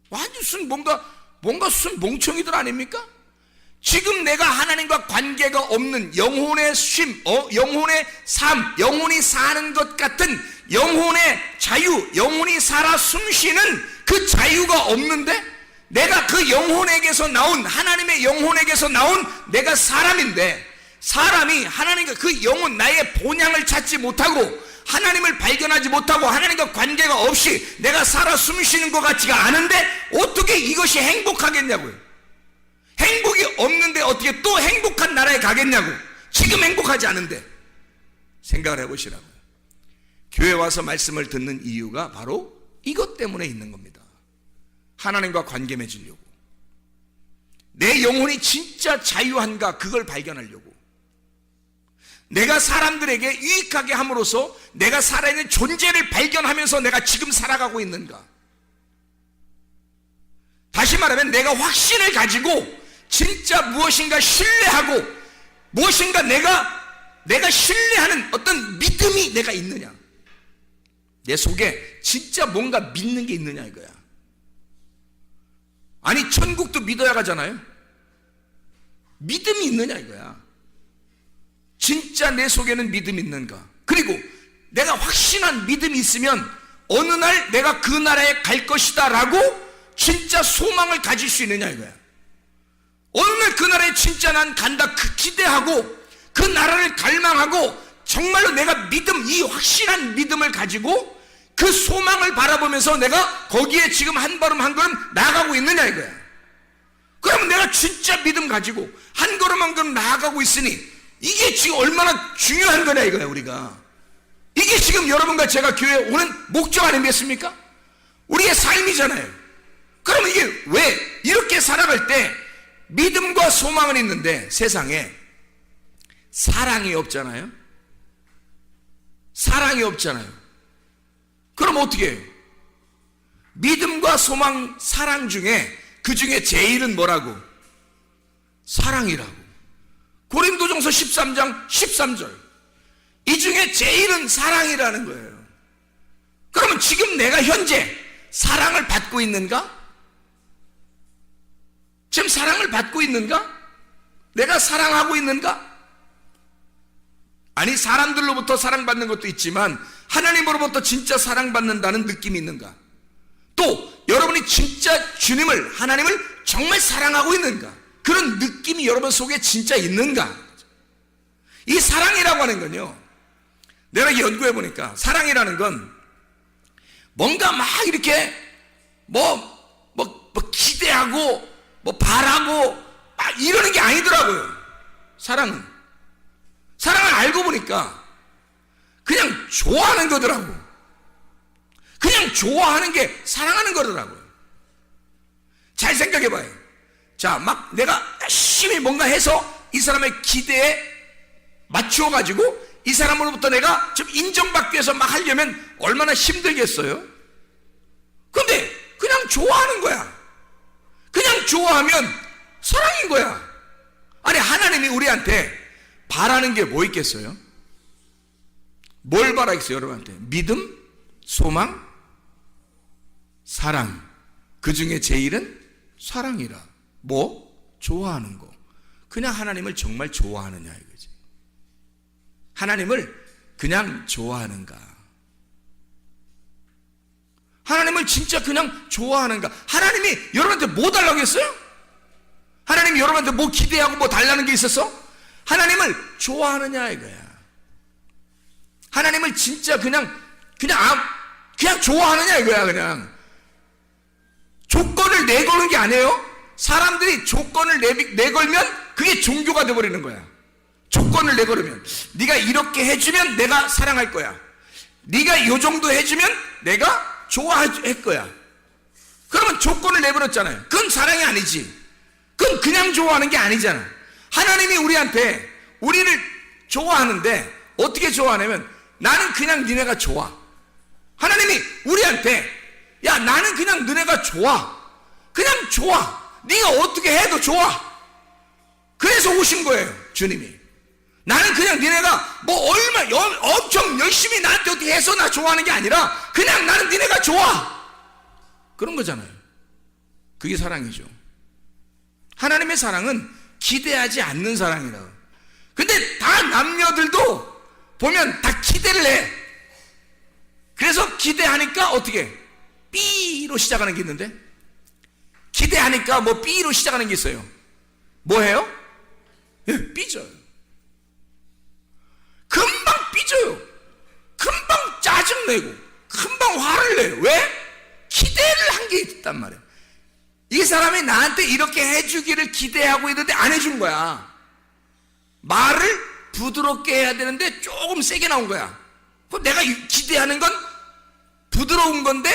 완전 뭔가 무슨 멍청이들 아닙니까? 지금 내가 하나님과 관계가 없는 영혼의 쉼, 영혼의 삶, 영혼이 사는 것 같은 영혼의 자유, 영혼이 살아 숨쉬는 그 자유가 없는데, 내가 그 영혼에게서 나온, 하나님의 영혼에게서 나온 내가 사람인데, 사람이 하나님과 그 영혼, 나의 본향을 찾지 못하고 하나님을 발견하지 못하고 하나님과 관계가 없이 내가 살아 숨쉬는 것 같지가 않은데 어떻게 이것이 행복하겠냐고요. 행복이 없는데 어떻게 또 행복한 나라에 가겠냐고. 지금 행복하지 않은데. 생각을 해보시라고요. 교회 와서 말씀을 듣는 이유가 바로 이것 때문에 있는 겁니다. 하나님과 관계 맺으려고, 내 영혼이 진짜 자유한가 그걸 발견하려고, 내가 사람들에게 유익하게 함으로써 내가 살아있는 존재를 발견하면서 내가 지금 살아가고 있는가. 다시 말하면 내가 확신을 가지고 진짜 무엇인가 신뢰하고, 무엇인가 내가 신뢰하는 어떤 믿음이 내가 있느냐, 내 속에 진짜 뭔가 믿는 게 있느냐 이거야. 아니 천국도 믿어야 가잖아요. 믿음이 있느냐 이거야. 진짜 내 속에는 믿음이 있는가. 그리고 내가 확신한 믿음이 있으면 어느 날 내가 그 나라에 갈 것이다 라고 진짜 소망을 가질 수 있느냐 이거야. 어느 날 그 나라에 진짜 난 간다 그 기대하고 그 나라를 갈망하고 정말로 내가 믿음, 이 확실한 믿음을 가지고 그 소망을 바라보면서 내가 거기에 지금 한 걸음 한 걸음 나아가고 있느냐 이거야. 그러면 내가 진짜 믿음 가지고 한 걸음 한 걸음 나아가고 있으니 이게 지금 얼마나 중요한 거냐 이거야. 우리가 이게 지금 여러분과 제가 교회에 오는 목적 아니겠습니까? 우리의 삶이잖아요. 그러면 이게 왜 이렇게 살아갈 때 믿음과 소망은 있는데 세상에 사랑이 없잖아요. 사랑이 없잖아요. 그럼 어떻게 해요? 믿음과 소망, 사랑 중에 그 중에 제일은 뭐라고? 사랑이라고. 고린도전서 13장 13절. 이 중에 제일은 사랑이라는 거예요. 그러면 지금 내가 현재 사랑을 받고 있는가? 지금 사랑을 받고 있는가? 내가 사랑하고 있는가? 아니, 사람들로부터 사랑받는 것도 있지만 하나님으로부터 진짜 사랑받는다는 느낌이 있는가? 또 여러분이 진짜 주님을, 하나님을 정말 사랑하고 있는가? 그런 느낌이 여러분 속에 진짜 있는가? 이 사랑이라고 하는 건요, 내가 연구해 보니까 사랑이라는 건 뭔가 막 이렇게 기대하고 바라고 막 이러는 게 아니더라고요. 사랑을 알고 보니까 그냥 좋아하는 거더라고. 그냥 좋아하는 게 사랑하는 거더라고요. 잘 생각해 봐요. 자, 막 내가 열심히 뭔가 해서 이 사람의 기대에 맞추어 가지고 이 사람으로부터 내가 좀 인정받기 위해서 막 하려면 얼마나 힘들겠어요? 근데 그냥 좋아하는 거야. 그냥 좋아하면 사랑인 거야. 아니, 하나님이 우리한테 바라는 게 뭐 있겠어요? 뭘 바라겠어요, 여러분한테? 믿음, 소망, 사랑. 그 중에 제일은 사랑이라. 뭐? 좋아하는 거. 그냥 하나님을 정말 좋아하느냐 이거지. 하나님을 그냥 좋아하는가? 하나님을 진짜 그냥 좋아하는가? 하나님이 여러분한테 뭐 달라고 했어요? 하나님이 여러분한테 뭐 기대하고 뭐 달라는 게 있었어? 하나님을 좋아하느냐 이거야. 하나님을 진짜 그냥 좋아하느냐 이거야. 그냥 조건을 내거는 게 아니에요. 사람들이 조건을 내걸면 그게 종교가 돼버리는 거야. 조건을 내걸으면 네가 이렇게 해주면 내가 사랑할 거야. 네가 요 정도 해주면 내가 좋아할 거야. 그러면 조건을 내버렸잖아요. 그건 사랑이 아니지. 그건 그냥 좋아하는 게 아니잖아. 하나님이 우리를 좋아하는데 어떻게 좋아하냐면 나는 그냥 니네가 좋아. 하나님이 우리한테 야, 나는 그냥 너네가 좋아. 그냥 좋아. 네가 어떻게 해도 좋아. 그래서 오신 거예요, 주님이. 나는 그냥 니네가 엄청 열심히 나한테 어떻게 해서 나 좋아하는 게 아니라 그냥 나는 니네가 좋아. 그런 거잖아요. 그게 사랑이죠. 하나님의 사랑은 기대하지 않는 사랑이라고. 근데 다 남녀들도 보면 다 기대를 해. 그래서 기대하니까 어떻게? B로 시작하는 게 있는데, 기대하니까 뭐 B로 시작하는 게 있어요. 뭐예요? 예, 삐져요. 금방 삐져요. 금방 짜증내고 금방 화를 내요. 왜? 기대를 한 게 있단 말이에요. 이 사람이 나한테 이렇게 해주기를 기대하고 있는데 안 해준 거야. 말을 부드럽게 해야 되는데 조금 세게 나온 거야. 그럼 내가 기대하는 건 부드러운 건데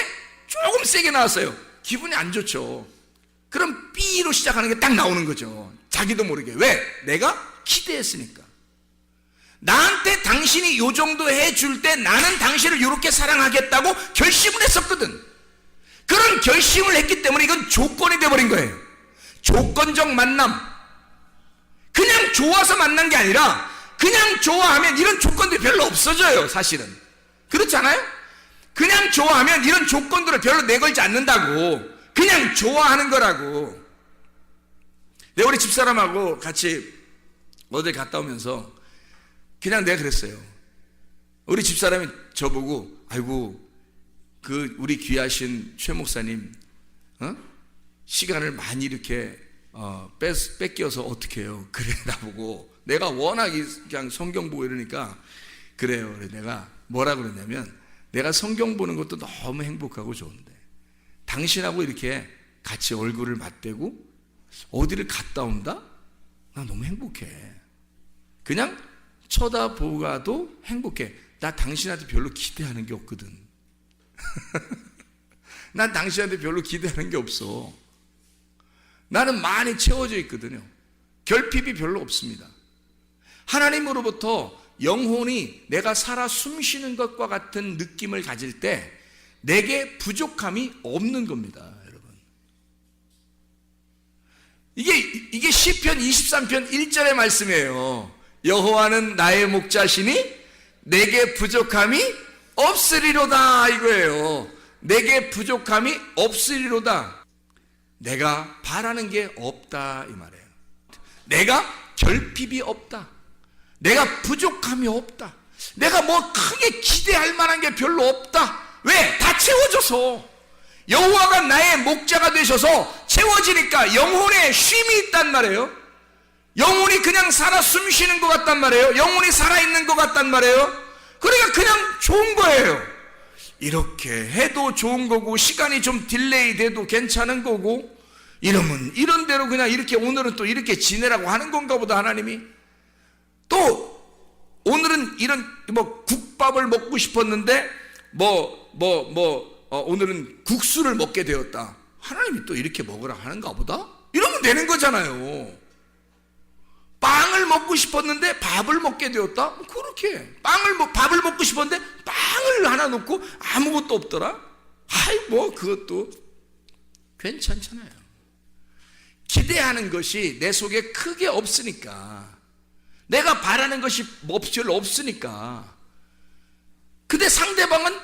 조금 세게 나왔어요. 기분이 안 좋죠. 그럼 B로 시작하는 게 딱 나오는 거죠. 자기도 모르게. 왜? 내가 기대했으니까. 나한테 당신이 요 정도 해줄 때 나는 당신을 이렇게 사랑하겠다고 결심을 했었거든. 그런 결심을 했기 때문에 이건 조건이 돼버린 거예요. 조건적 만남. 그냥 좋아서 만난 게 아니라 그냥 좋아하면 이런 조건들이 별로 없어져요, 사실은. 그렇지 않아요? 그냥 좋아하면 이런 조건들을 별로 내걸지 않는다고. 그냥 좋아하는 거라고. 내가 우리 집사람하고 같이 어디 갔다 오면서 그냥 내가 그랬어요. 우리 집사람이 저보고 아이고 우리 귀하신 최 목사님 시간을 많이 이렇게 뺏겨서 어떻게 해요? 그래 나보고 내가 워낙 그냥 성경 보고 이러니까 그래요. 그래 내가 뭐라 그러냐면 내가 성경 보는 것도 너무 행복하고 좋은데 당신하고 이렇게 같이 얼굴을 맞대고 어디를 갔다 온다? 나 너무 행복해. 그냥 쳐다보가도 행복해. 나 당신한테 별로 기대하는 게 없거든. 난 당신한테 별로 기대하는 게 없어. 나는 많이 채워져 있거든요. 결핍이 별로 없습니다. 하나님으로부터 영혼이 내가 살아 숨쉬는 것과 같은 느낌을 가질 때 내게 부족함이 없는 겁니다, 여러분. 이게 시편 23편 1절의 말씀이에요. 여호와는 나의 목자시니 내게 부족함이 없으리로다 이거예요. 내게 부족함이 없으리로다. 내가 바라는 게 없다 이 말이에요. 내가 결핍이 없다. 내가 부족함이 없다. 내가 뭐 크게 기대할 만한 게 별로 없다. 왜? 다 채워져서. 여호와가 나의 목자가 되셔서 채워지니까 영혼에 쉼이 있단 말이에요. 영혼이 그냥 살아 숨쉬는 것 같단 말이에요. 영혼이 살아있는 것 같단 말이에요. 그러니까 그냥 좋은 거예요. 이렇게 해도 좋은 거고, 시간이 좀 딜레이 돼도 괜찮은 거고, 이러면 이런 대로 그냥 이렇게 오늘은 또 이렇게 지내라고 하는 건가 보다. 하나님이 또 오늘은 이런 뭐 국밥을 먹고 싶었는데 오늘은 국수를 먹게 되었다. 하나님이 또 이렇게 먹으라 하는가 보다. 이러면 되는 거잖아요. 빵을 먹고 싶었는데 밥을 먹게 되었다. 그렇게 밥을 먹고 싶었는데 빵을 하나 놓고 아무것도 없더라. 아이 뭐 그것도 괜찮잖아요. 기대하는 것이 내 속에 크게 없으니까, 내가 바라는 것이 별로 없으니까. 근데 상대방은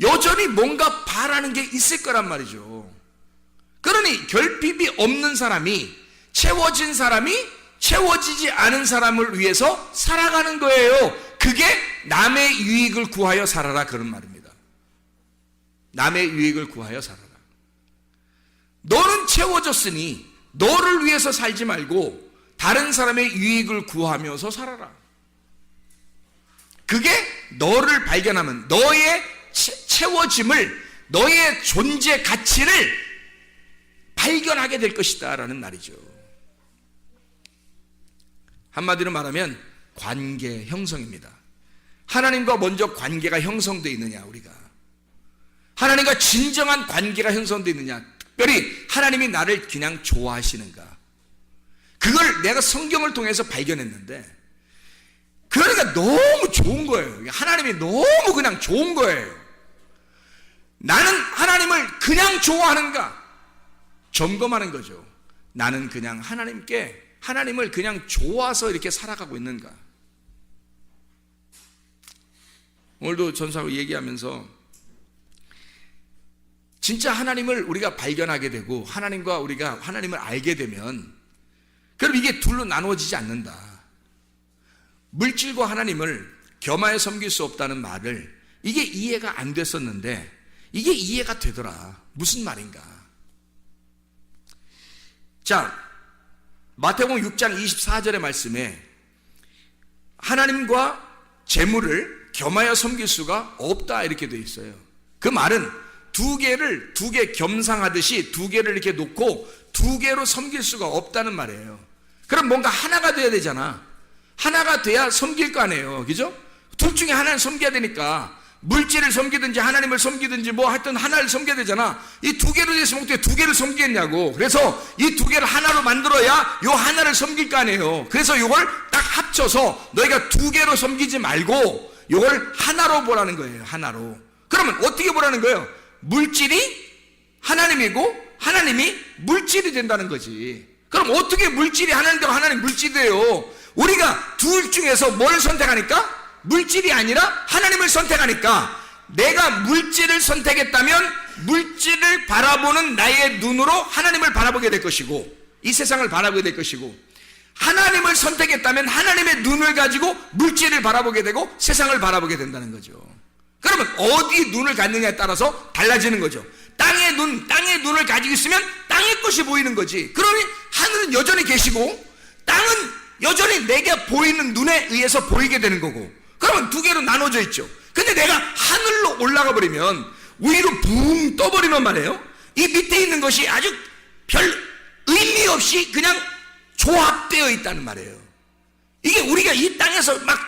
여전히 뭔가 바라는 게 있을 거란 말이죠. 그러니 결핍이 없는 사람이, 채워진 사람이 채워지지 않은 사람을 위해서 살아가는 거예요. 그게 남의 유익을 구하여 살아라, 그런 말입니다. 남의 유익을 구하여 살아라. 너는 채워졌으니 너를 위해서 살지 말고 다른 사람의 유익을 구하면서 살아라. 그게 너를 발견하면 너의 채워짐을, 너의 존재 가치를 발견하게 될 것이다 라는 말이죠. 한마디로 말하면 관계 형성입니다. 하나님과 먼저 관계가 형성되어 있느냐, 우리가 하나님과 진정한 관계가 형성되어 있느냐, 특별히 하나님이 나를 그냥 좋아하시는가, 그걸 내가 성경을 통해서 발견했는데, 그러니까 너무 좋은 거예요. 하나님이 너무 그냥 좋은 거예요. 나는 하나님을 그냥 좋아하는가 점검하는 거죠. 나는 그냥 하나님을 그냥 좋아서 이렇게 살아가고 있는가. 오늘도 전사하고 얘기하면서 진짜 하나님을 우리가 발견하게 되고 하나님과 우리가 하나님을 알게 되면, 그럼 이게 둘로 나누어지지 않는다. 물질과 하나님을 겸하여 섬길 수 없다는 말을, 이게 이해가 안 됐었는데 이게 이해가 되더라. 무슨 말인가. 자, 마태복음 6장 24절의 말씀에 하나님과 재물을 겸하여 섬길 수가 없다 이렇게 되어 있어요. 그 말은 두 개 겸상하듯이 두 개를 이렇게 놓고 두 개로 섬길 수가 없다는 말이에요. 그럼 뭔가 하나가 돼야 되잖아. 하나가 돼야 섬길 거 아니에요. 그죠? 둘 중에 하나를 섬겨야 되니까 물질을 섬기든지 하나님을 섬기든지 뭐 하여튼 하나를 섬겨야 되잖아. 이 두 개로 되으면 어떻게 두 개를 섬기겠냐고. 그래서 이 두 개를 하나로 만들어야 요 하나를 섬길 거 아니에요. 그래서 요걸 딱 합쳐서 너희가 두 개로 섬기지 말고 요걸 하나로 보라는 거예요. 하나로. 그러면 어떻게 보라는 거예요? 물질이 하나님이고 하나님이 물질이 된다는 거지. 그럼 어떻게 물질이 하나님 되고 하나님 물질이 돼요? 우리가 둘 중에서 뭘 선택하니까? 물질이 아니라 하나님을 선택하니까, 내가 물질을 선택했다면 물질을 바라보는 나의 눈으로 하나님을 바라보게 될 것이고, 이 세상을 바라보게 될 것이고, 하나님을 선택했다면 하나님의 눈을 가지고 물질을 바라보게 되고 세상을 바라보게 된다는 거죠. 그러면 어디 눈을 갖느냐에 따라서 달라지는 거죠. 땅의 눈을 가지고 있으면 땅의 것이 보이는 거지. 그러니 하늘은 여전히 계시고 땅은 여전히 내게 보이는 눈에 의해서 보이게 되는 거고, 그러면 두 개로 나눠져 있죠. 근데 내가 하늘로 올라가 버리면, 위로 붕 떠버리면 말이에요, 이 밑에 있는 것이 아주 별 의미 없이 그냥 조합되어 있다는 말이에요. 이게 우리가 이 땅에서 막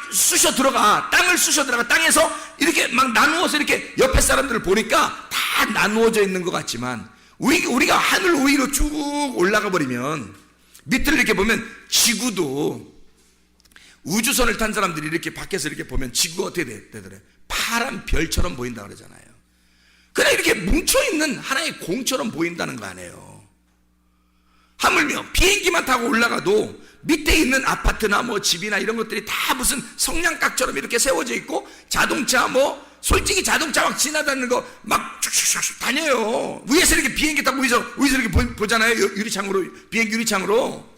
땅을 쑤셔 들어가 땅에서 이렇게 막 나누어서 이렇게 옆에 사람들을 보니까 다 나누어져 있는 것 같지만, 우리가 하늘 위로 쭉 올라가 버리면 밑을 이렇게 보면 지구도, 우주선을 탄 사람들이 이렇게 밖에서 이렇게 보면 지구가 어떻게 되더래? 파란 별처럼 보인다 그러잖아요. 그냥 이렇게 뭉쳐있는 하나의 공처럼 보인다는 거 아니에요. 하물며 비행기만 타고 올라가도 밑에 있는 아파트나 뭐 집이나 이런 것들이 다 무슨 성냥각처럼 이렇게 세워져 있고, 자동차 솔직히 자동차 막 지나다니는 거 막 슉슉슉 다녀요. 위에서 이렇게 비행기 타고 위에서 이렇게 보잖아요. 유리창으로, 비행기 유리창으로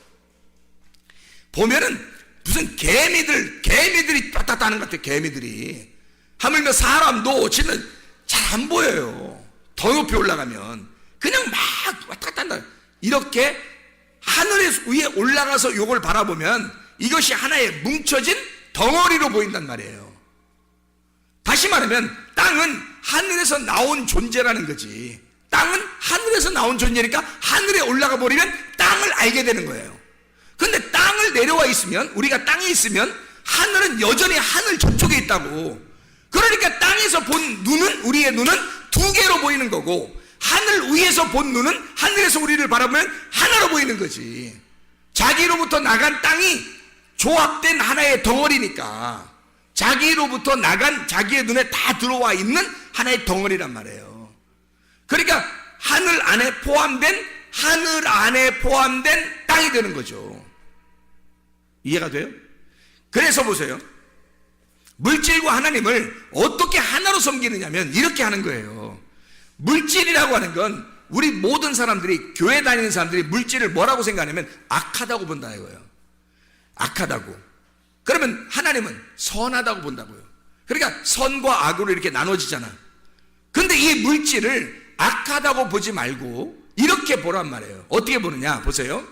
보면은 무슨 개미들이 왔다 갔다 하는 것 같아요. 개미들이. 하물며 사람도 지금 잘 안 보여요. 더 높이 올라가면 그냥 막 왔다 갔다 한다. 이렇게 하늘 위에 올라가서 이걸 바라보면 이것이 하나의 뭉쳐진 덩어리로 보인단 말이에요. 다시 말하면 땅은 하늘에서 나온 존재라는 거지. 땅은 하늘에서 나온 존재니까 하늘에 올라가 버리면 땅을 알게 되는 거예요. 근데 땅을 내려와 있으면, 우리가 땅에 있으면 하늘은 여전히 하늘 저쪽에 있다고. 그러니까 땅에서 본 눈은, 우리의 눈은 두 개로 보이는 거고, 하늘 위에서 본 눈은 하늘에서 우리를 바라보면 하나로 보이는 거지. 자기로부터 나간 땅이 조합된 하나의 덩어리니까 자기로부터 나간 자기의 눈에 다 들어와 있는 하나의 덩어리란 말이에요. 그러니까 하늘 안에 포함된 땅이 되는 거죠. 이해가 돼요? 그래서 보세요. 물질과 하나님을 어떻게 하나로 섬기느냐면 이렇게 하는 거예요. 물질이라고 하는 건 우리 모든 사람들이, 교회 다니는 사람들이 물질을 뭐라고 생각하냐면 악하다고 본다 이거예요. 악하다고. 그러면 하나님은 선하다고 본다고요. 그러니까 선과 악으로 이렇게 나눠지잖아. 근데 이 물질을 악하다고 보지 말고 이렇게 보란 말이에요. 어떻게 보느냐 보세요.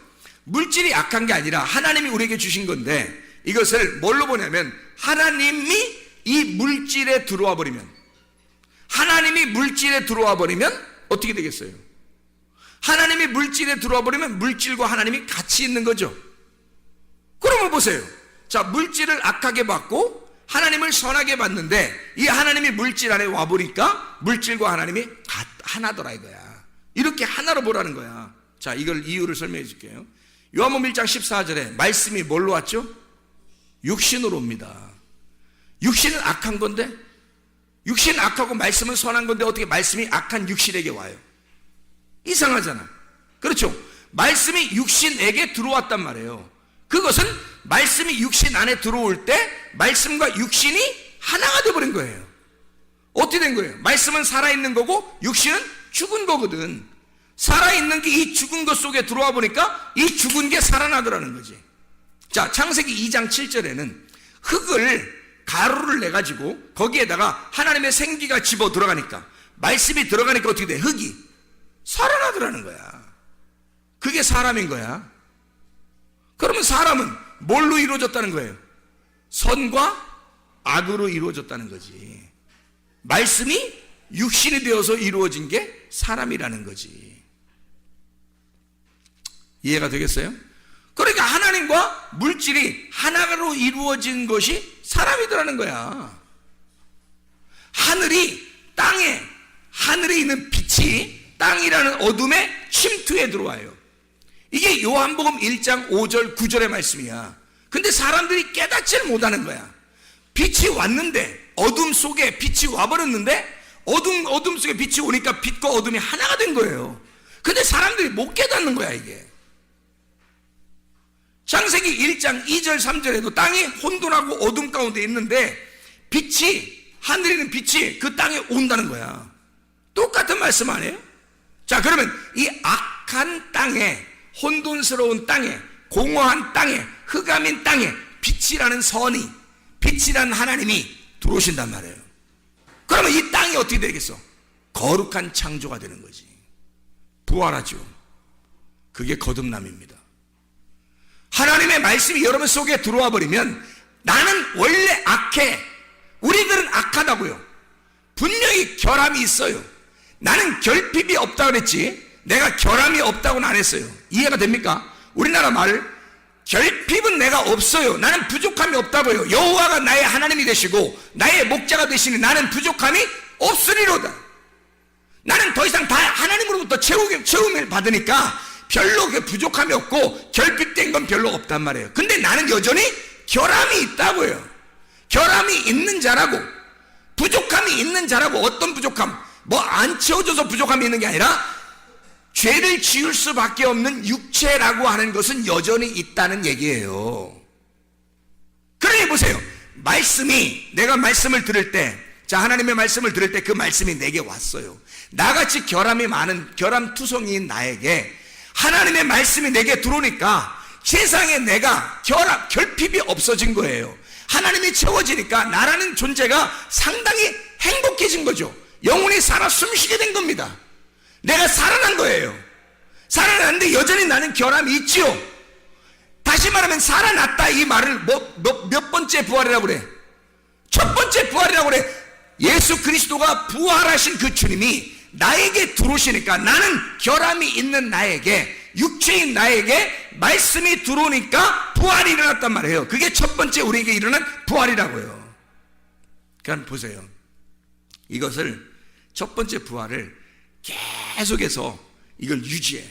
물질이 악한 게 아니라 하나님이 우리에게 주신 건데, 이것을 뭘로 보냐면 하나님이 이 물질에 들어와 버리면, 하나님이 물질에 들어와 버리면 어떻게 되겠어요? 하나님이 물질에 들어와 버리면 물질과 하나님이 같이 있는 거죠. 그러면 보세요. 자, 물질을 악하게 받고 하나님을 선하게 받는데 이 하나님이 물질 안에 와보니까 물질과 하나님이 하나더라 이거야. 이렇게 하나로 보라는 거야. 자, 이걸 이유를 설명해 줄게요. 요한복음 1장 14절에 말씀이 뭘로 왔죠? 육신으로 옵니다. 육신은 악한 건데, 육신은 악하고 말씀은 선한 건데 어떻게 말씀이 악한 육신에게 와요? 이상하잖아. 그렇죠? 말씀이 육신에게 들어왔단 말이에요. 그것은 말씀이 육신 안에 들어올 때 말씀과 육신이 하나가 되어버린 거예요. 어떻게 된 거예요? 말씀은 살아있는 거고 육신은 죽은 거거든. 살아있는 게 이 죽은 것 속에 들어와 보니까 이 죽은 게 살아나더라는 거지. 자, 창세기 2장 7절에는 흙을, 가루를 내가지고 거기에다가 하나님의 생기가 집어 들어가니까, 말씀이 들어가니까 어떻게 돼? 흙이 살아나더라는 거야. 그게 사람인 거야. 그러면 사람은 뭘로 이루어졌다는 거예요? 선과 악으로 이루어졌다는 거지. 말씀이 육신이 되어서 이루어진 게 사람이라는 거지. 이해가 되겠어요? 그러니까 하나님과 물질이 하나로 이루어진 것이 사람이더라는 거야. 하늘에 있는 빛이 땅이라는 어둠의 침투에 들어와요. 이게 요한복음 1장 5절 9절의 말씀이야. 근데 사람들이 깨닫지를 못하는 거야. 빛이 왔는데, 어둠 속에 빛이 와버렸는데 어둠 속에 빛이 오니까 빛과 어둠이 하나가 된 거예요. 근데 사람들이 못 깨닫는 거야 이게. 창세기 1장 2절 3절에도 땅이 혼돈하고 어둠 가운데 있는데 빛이, 하늘에 있는 빛이 그 땅에 온다는 거야. 똑같은 말씀 아니에요? 자, 그러면 이 악한 땅에, 혼돈스러운 땅에, 공허한 땅에, 흑암인 땅에 빛이라는 선이, 빛이라는 하나님이 들어오신단 말이에요. 그러면 이 땅이 어떻게 되겠어? 거룩한 창조가 되는 거지. 부활하죠. 그게 거듭남입니다. 하나님의 말씀이 여러분 속에 들어와 버리면 나는 원래 악해. 우리들은 악하다고요. 분명히 결함이 있어요. 나는 결핍이 없다고 그랬지 내가 결함이 없다고는 안 했어요. 이해가 됩니까? 우리나라 말, 결핍은 내가 없어요. 나는 부족함이 없다고요. 여호와가 나의 하나님이 되시고 나의 목자가 되시니 나는 부족함이 없으리로다. 나는 더 이상 다 하나님으로부터 채움을 받으니까 별로 부족함이 없고 결핍된 건 별로 없단 말이에요. 근데 나는 여전히 결함이 있다고요. 결함이 있는 자라고, 부족함이 있는 자라고. 어떤 부족함? 뭐 안 채워져서 부족함이 있는 게 아니라 죄를 지을 수밖에 없는 육체라고 하는 것은 여전히 있다는 얘기예요. 그러니 보세요. 내가 말씀을 들을 때, 자, 하나님의 말씀을 들을 때 그 말씀이 내게 왔어요. 나같이 결함이 많은 결함투성이인 나에게 하나님의 말씀이 내게 들어오니까 세상에 내가 결핍이 없어진 거예요. 하나님이 채워지니까 나라는 존재가 상당히 행복해진 거죠. 영혼이 살아 숨쉬게 된 겁니다. 내가 살아난 거예요. 살아났는데 여전히 나는 결함이 있지요. 다시 말하면 살아났다 이 말을 몇 번째 부활이라고 그래? 첫 번째 부활이라고 그래. 예수 그리스도가 부활하신 그 주님이 나에게 들어오시니까 나는 결함이 있는 나에게, 육체인 나에게 말씀이 들어오니까 부활이 일어났단 말이에요. 그게 첫 번째 우리에게 일어난 부활이라고요. 그러니까 보세요. 이것을 첫 번째 부활을 계속해서 이걸 유지해.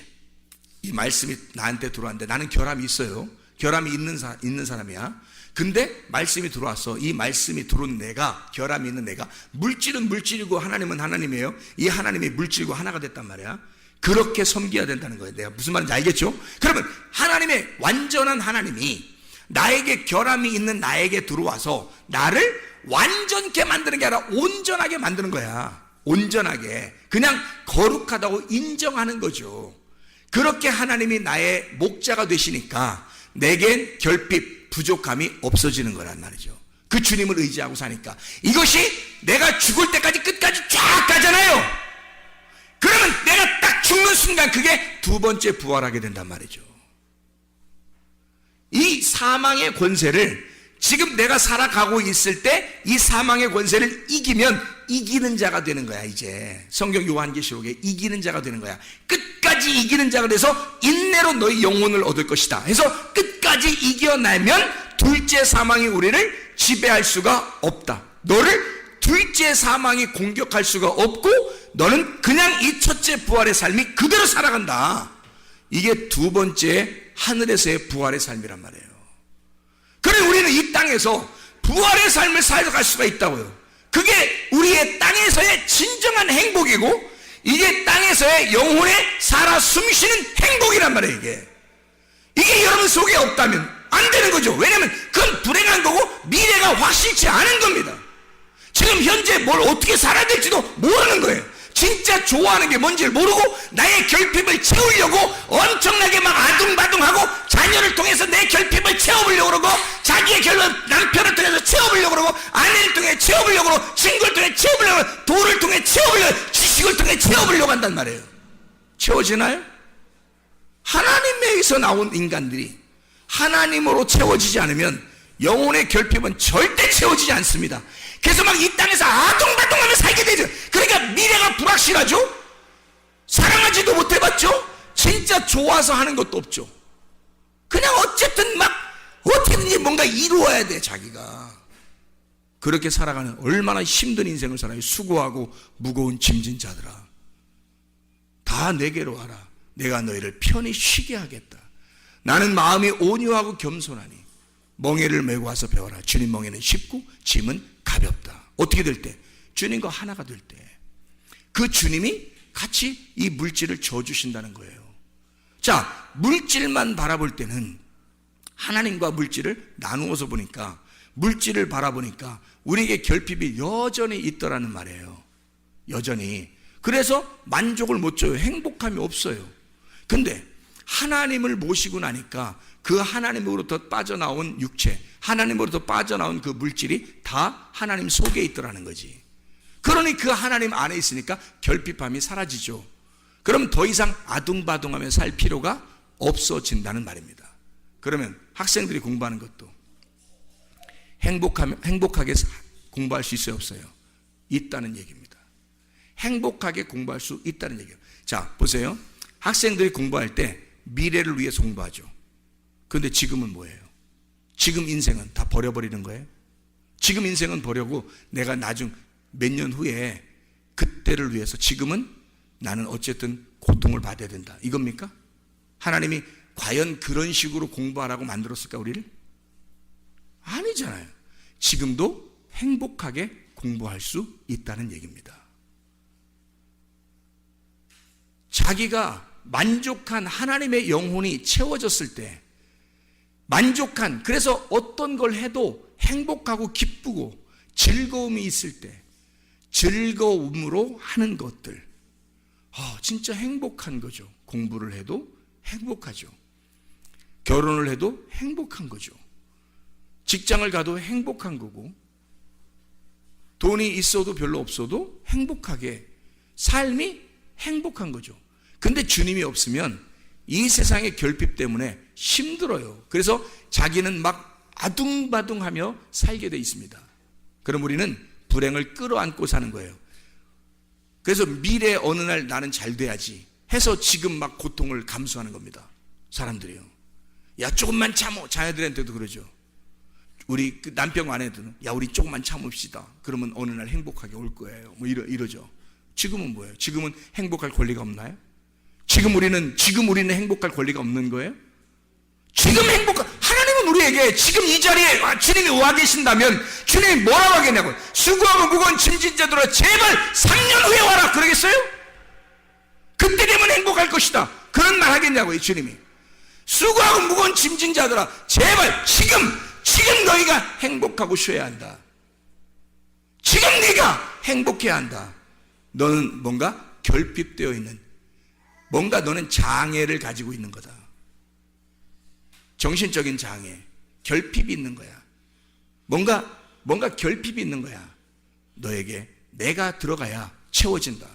이 말씀이 나한테 들어왔는데 나는 결함이 있어요. 결함이 있는 사람이야. 근데 말씀이 들어왔어. 이 말씀이 들어온 내가, 결함이 있는 내가, 물질은 물질이고 하나님은 하나님이에요. 이 하나님이 물질과 하나가 됐단 말이야. 그렇게 섬겨야 된다는 거예요. 내가 무슨 말인지 알겠죠? 그러면 하나님의 완전한 하나님이 나에게 결함이 있는 나에게 들어와서 나를 완전케 만드는 게 아니라 온전하게 만드는 거야. 온전하게. 그냥 거룩하다고 인정하는 거죠. 그렇게 하나님이 나의 목자가 되시니까 내겐 결핍, 부족함이 없어지는 거란 말이죠. 그 주님을 의지하고 사니까. 이것이 내가 죽을 때까지 끝까지 쫙 가잖아요. 그러면 내가 딱 죽는 순간 그게 두 번째 부활하게 된단 말이죠. 이 사망의 권세를 지금 내가 살아가고 있을 때 이 사망의 권세를 이기면 이기는 자가 되는 거야. 이제 성경 요한계시록에 이기는 자가 되는 거야. 끝까지 이기는 자가 돼서 인내로 너희 영혼을 얻을 것이다 해서 끝까지 이겨내면 둘째 사망이 우리를 지배할 수가 없다. 너를 둘째 사망이 공격할 수가 없고 너는 그냥 이 첫째 부활의 삶이 그대로 살아간다. 이게 두 번째 하늘에서의 부활의 삶이란 말이에요. 그래 우리는 이 땅에서 부활의 삶을 살아갈 수가 있다고요. 그게 우리의 땅에서의 진정한 행복이고 이게 땅에서의 영혼의 살아 숨쉬는 행복이란 말이에요. 이게 여러분 속에 없다면 안 되는 거죠. 왜냐하면 그건 불행한 거고 미래가 확실치 않은 겁니다. 지금 현재 뭘 어떻게 살아야 될지도 모르는 거예요. 진짜 좋아하는 게 뭔지를 모르고 나의 결핍을 채우려고 엄청나게 막 아둥바둥하고 자녀를 통해서 내 결핍을 채워보려고 그러고 자기의 남편을 통해서 채워보려고 그러고 아내를 통해 채워보려고 그러고 친구를 통해 채워보려고 그러고 돈을 통해 채워보려고 지식을 통해 채워보려고 한단 말이에요. 채워지나요? 하나님에게서 나온 인간들이 하나님으로 채워지지 않으면 영혼의 결핍은 절대 채워지지 않습니다. 그래서 막 이 땅에서 아둥바둥하며 살게 되죠. 그러니까 미래가 불확실하죠. 사랑하지도 못해봤죠. 진짜 좋아서 하는 것도 없죠. 그냥 어쨌든 막 어떻게든지 뭔가 이루어야 돼. 자기가 그렇게 살아가는 얼마나 힘든 인생을 살아요. 수고하고 무거운 짐진 자들아 다 내게로 와라. 내가 너희를 편히 쉬게 하겠다. 나는 마음이 온유하고 겸손하니 멍에를 메고 와서 배워라. 주님 멍에는 쉽고 짐은 가볍다. 어떻게 될 때? 주님과 하나가 될 때. 그 주님이 같이 이 물질을 줘주신다는 거예요. 자, 물질만 바라볼 때는 하나님과 물질을 나누어서 보니까 물질을 바라보니까 우리에게 결핍이 여전히 있더라는 말이에요. 여전히. 그래서 만족을 못 줘요. 행복함이 없어요. 근데 하나님을 모시고 나니까 그 하나님으로부터 빠져나온 육체, 하나님으로부터 빠져나온 그 물질이 다 하나님 속에 있더라는 거지. 그러니 그 하나님 안에 있으니까 결핍함이 사라지죠. 그럼 더 이상 아둥바둥하며 살 필요가 없어진다는 말입니다. 그러면 학생들이 공부하는 것도 행복하게 공부할 수 있어요, 없어요? 있다는 얘기입니다. 행복하게 공부할 수 있다는 얘기예요. 자, 보세요. 학생들이 공부할 때 미래를 위해서 공부하죠. 그런데 지금은 뭐예요? 지금 인생은 다 버려버리는 거예요? 지금 인생은 버리고 내가 나중 몇 년 후에 그때를 위해서 지금은 나는 어쨌든 고통을 받아야 된다. 이겁니까? 하나님이 과연 그런 식으로 공부하라고 만들었을까 우리를? 아니잖아요. 지금도 행복하게 공부할 수 있다는 얘기입니다. 자기가 만족한 하나님의 영혼이 채워졌을 때 만족한, 그래서 어떤 걸 해도 행복하고 기쁘고 즐거움이 있을 때 즐거움으로 하는 것들, 진짜 행복한 거죠. 공부를 해도 행복하죠. 결혼을 해도 행복한 거죠. 직장을 가도 행복한 거고, 돈이 있어도 별로 없어도 행복하게, 삶이 행복한 거죠. 근데 주님이 없으면 이 세상의 결핍 때문에 힘들어요. 그래서 자기는 막 아둥바둥하며 살게 돼 있습니다. 그럼 우리는 불행을 끌어안고 사는 거예요. 그래서 미래 어느 날 나는 잘 돼야지 해서 지금 막 고통을 감수하는 겁니다. 사람들이요. 야, 조금만 참어. 자녀들한테도 그러죠. 우리 남편 아내들은 야, 우리 조금만 참읍시다. 그러면 어느 날 행복하게 올 거예요. 뭐 이러죠. 지금은 뭐예요? 지금은 행복할 권리가 없나요? 지금 우리는 행복할 권리가 없는 거예요? 지금 하나님은 우리에게 지금 이 자리에 주님이 와 계신다면 주님이 뭐라고 하겠냐고. 수고하고 무거운 짐진 자들아 제발 3년 후에 와라 그러겠어요? 그때 되면 행복할 것이다 그런 말 하겠냐고요. 주님이 수고하고 무거운 짐진 자들아 제발 지금 너희가 행복하고 쉬어야 한다. 지금 네가 행복해야 한다. 너는 뭔가 결핍되어 있는, 뭔가 너는 장애를 가지고 있는 거다. 정신적인 장애, 결핍이 있는 거야. 뭔가 결핍이 있는 거야. 너에게 내가 들어가야 채워진다.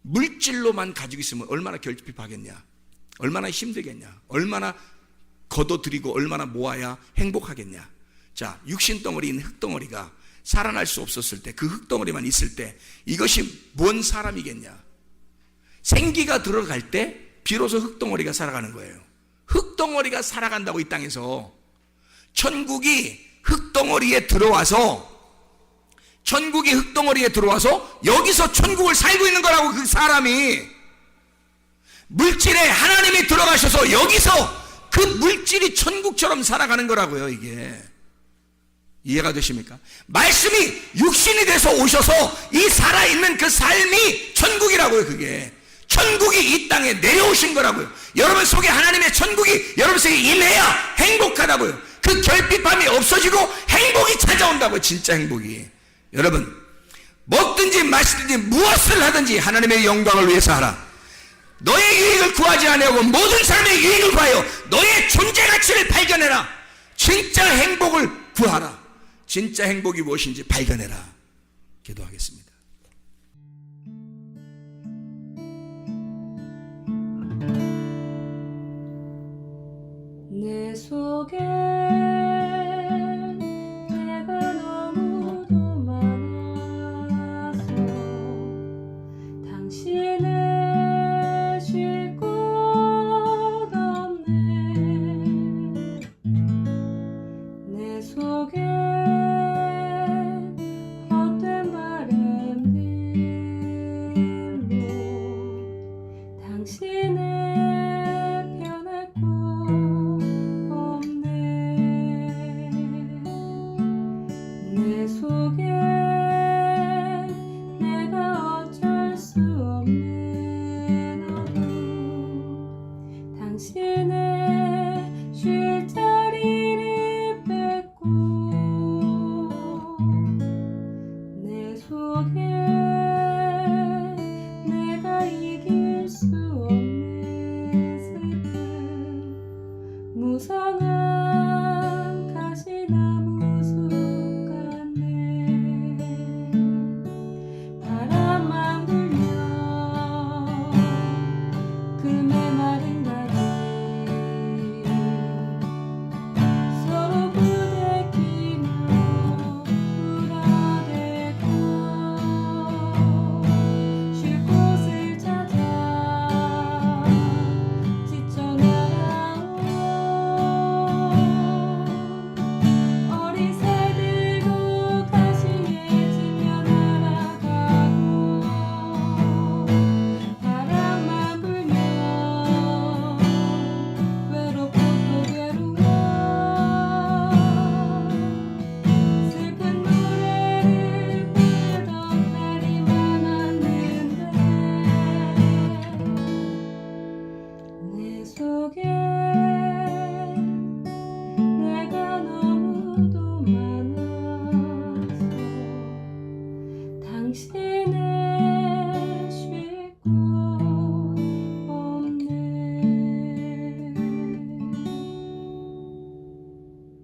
물질로만 가지고 있으면 얼마나 결핍하겠냐, 얼마나 힘들겠냐, 얼마나 걷어들이고 얼마나 모아야 행복하겠냐. 자, 육신 덩어리인 흙덩어리가 살아날 수 없었을 때, 그 흙덩어리만 있을 때 이것이 뭔 사람이겠냐. 생기가 들어갈 때 비로소 흙덩어리가 살아가는 거예요. 흙덩어리가 살아간다고 이 땅에서. 천국이 흙덩어리에 들어와서 여기서 천국을 살고 있는 거라고. 그 사람이 물질에 하나님이 들어가셔서 여기서 그 물질이 천국처럼 살아가는 거라고요. 이게 이해가 되십니까? 말씀이 육신이 돼서 오셔서 이 살아있는 그 삶이 천국이라고요. 그게 천국이 이 땅에 내려오신 거라고요. 여러분 속에 하나님의 천국이 여러분 속에 임해야 행복하다고요. 그 결핍함이 없어지고 행복이 찾아온다고요. 진짜 행복이. 여러분 먹든지 마시든지 무엇을 하든지 하나님의 영광을 위해서 하라. 너의 유익을 구하지 아니하고 모든 사람의 유익을 구하여 너의 존재 가치를 발견해라. 진짜 행복을 구하라. 진짜 행복이 무엇인지 발견해라. 기도하겠습니다. 내 속에 내가 너무도 많아서 당신을 쉴 곳 없네. 내 속에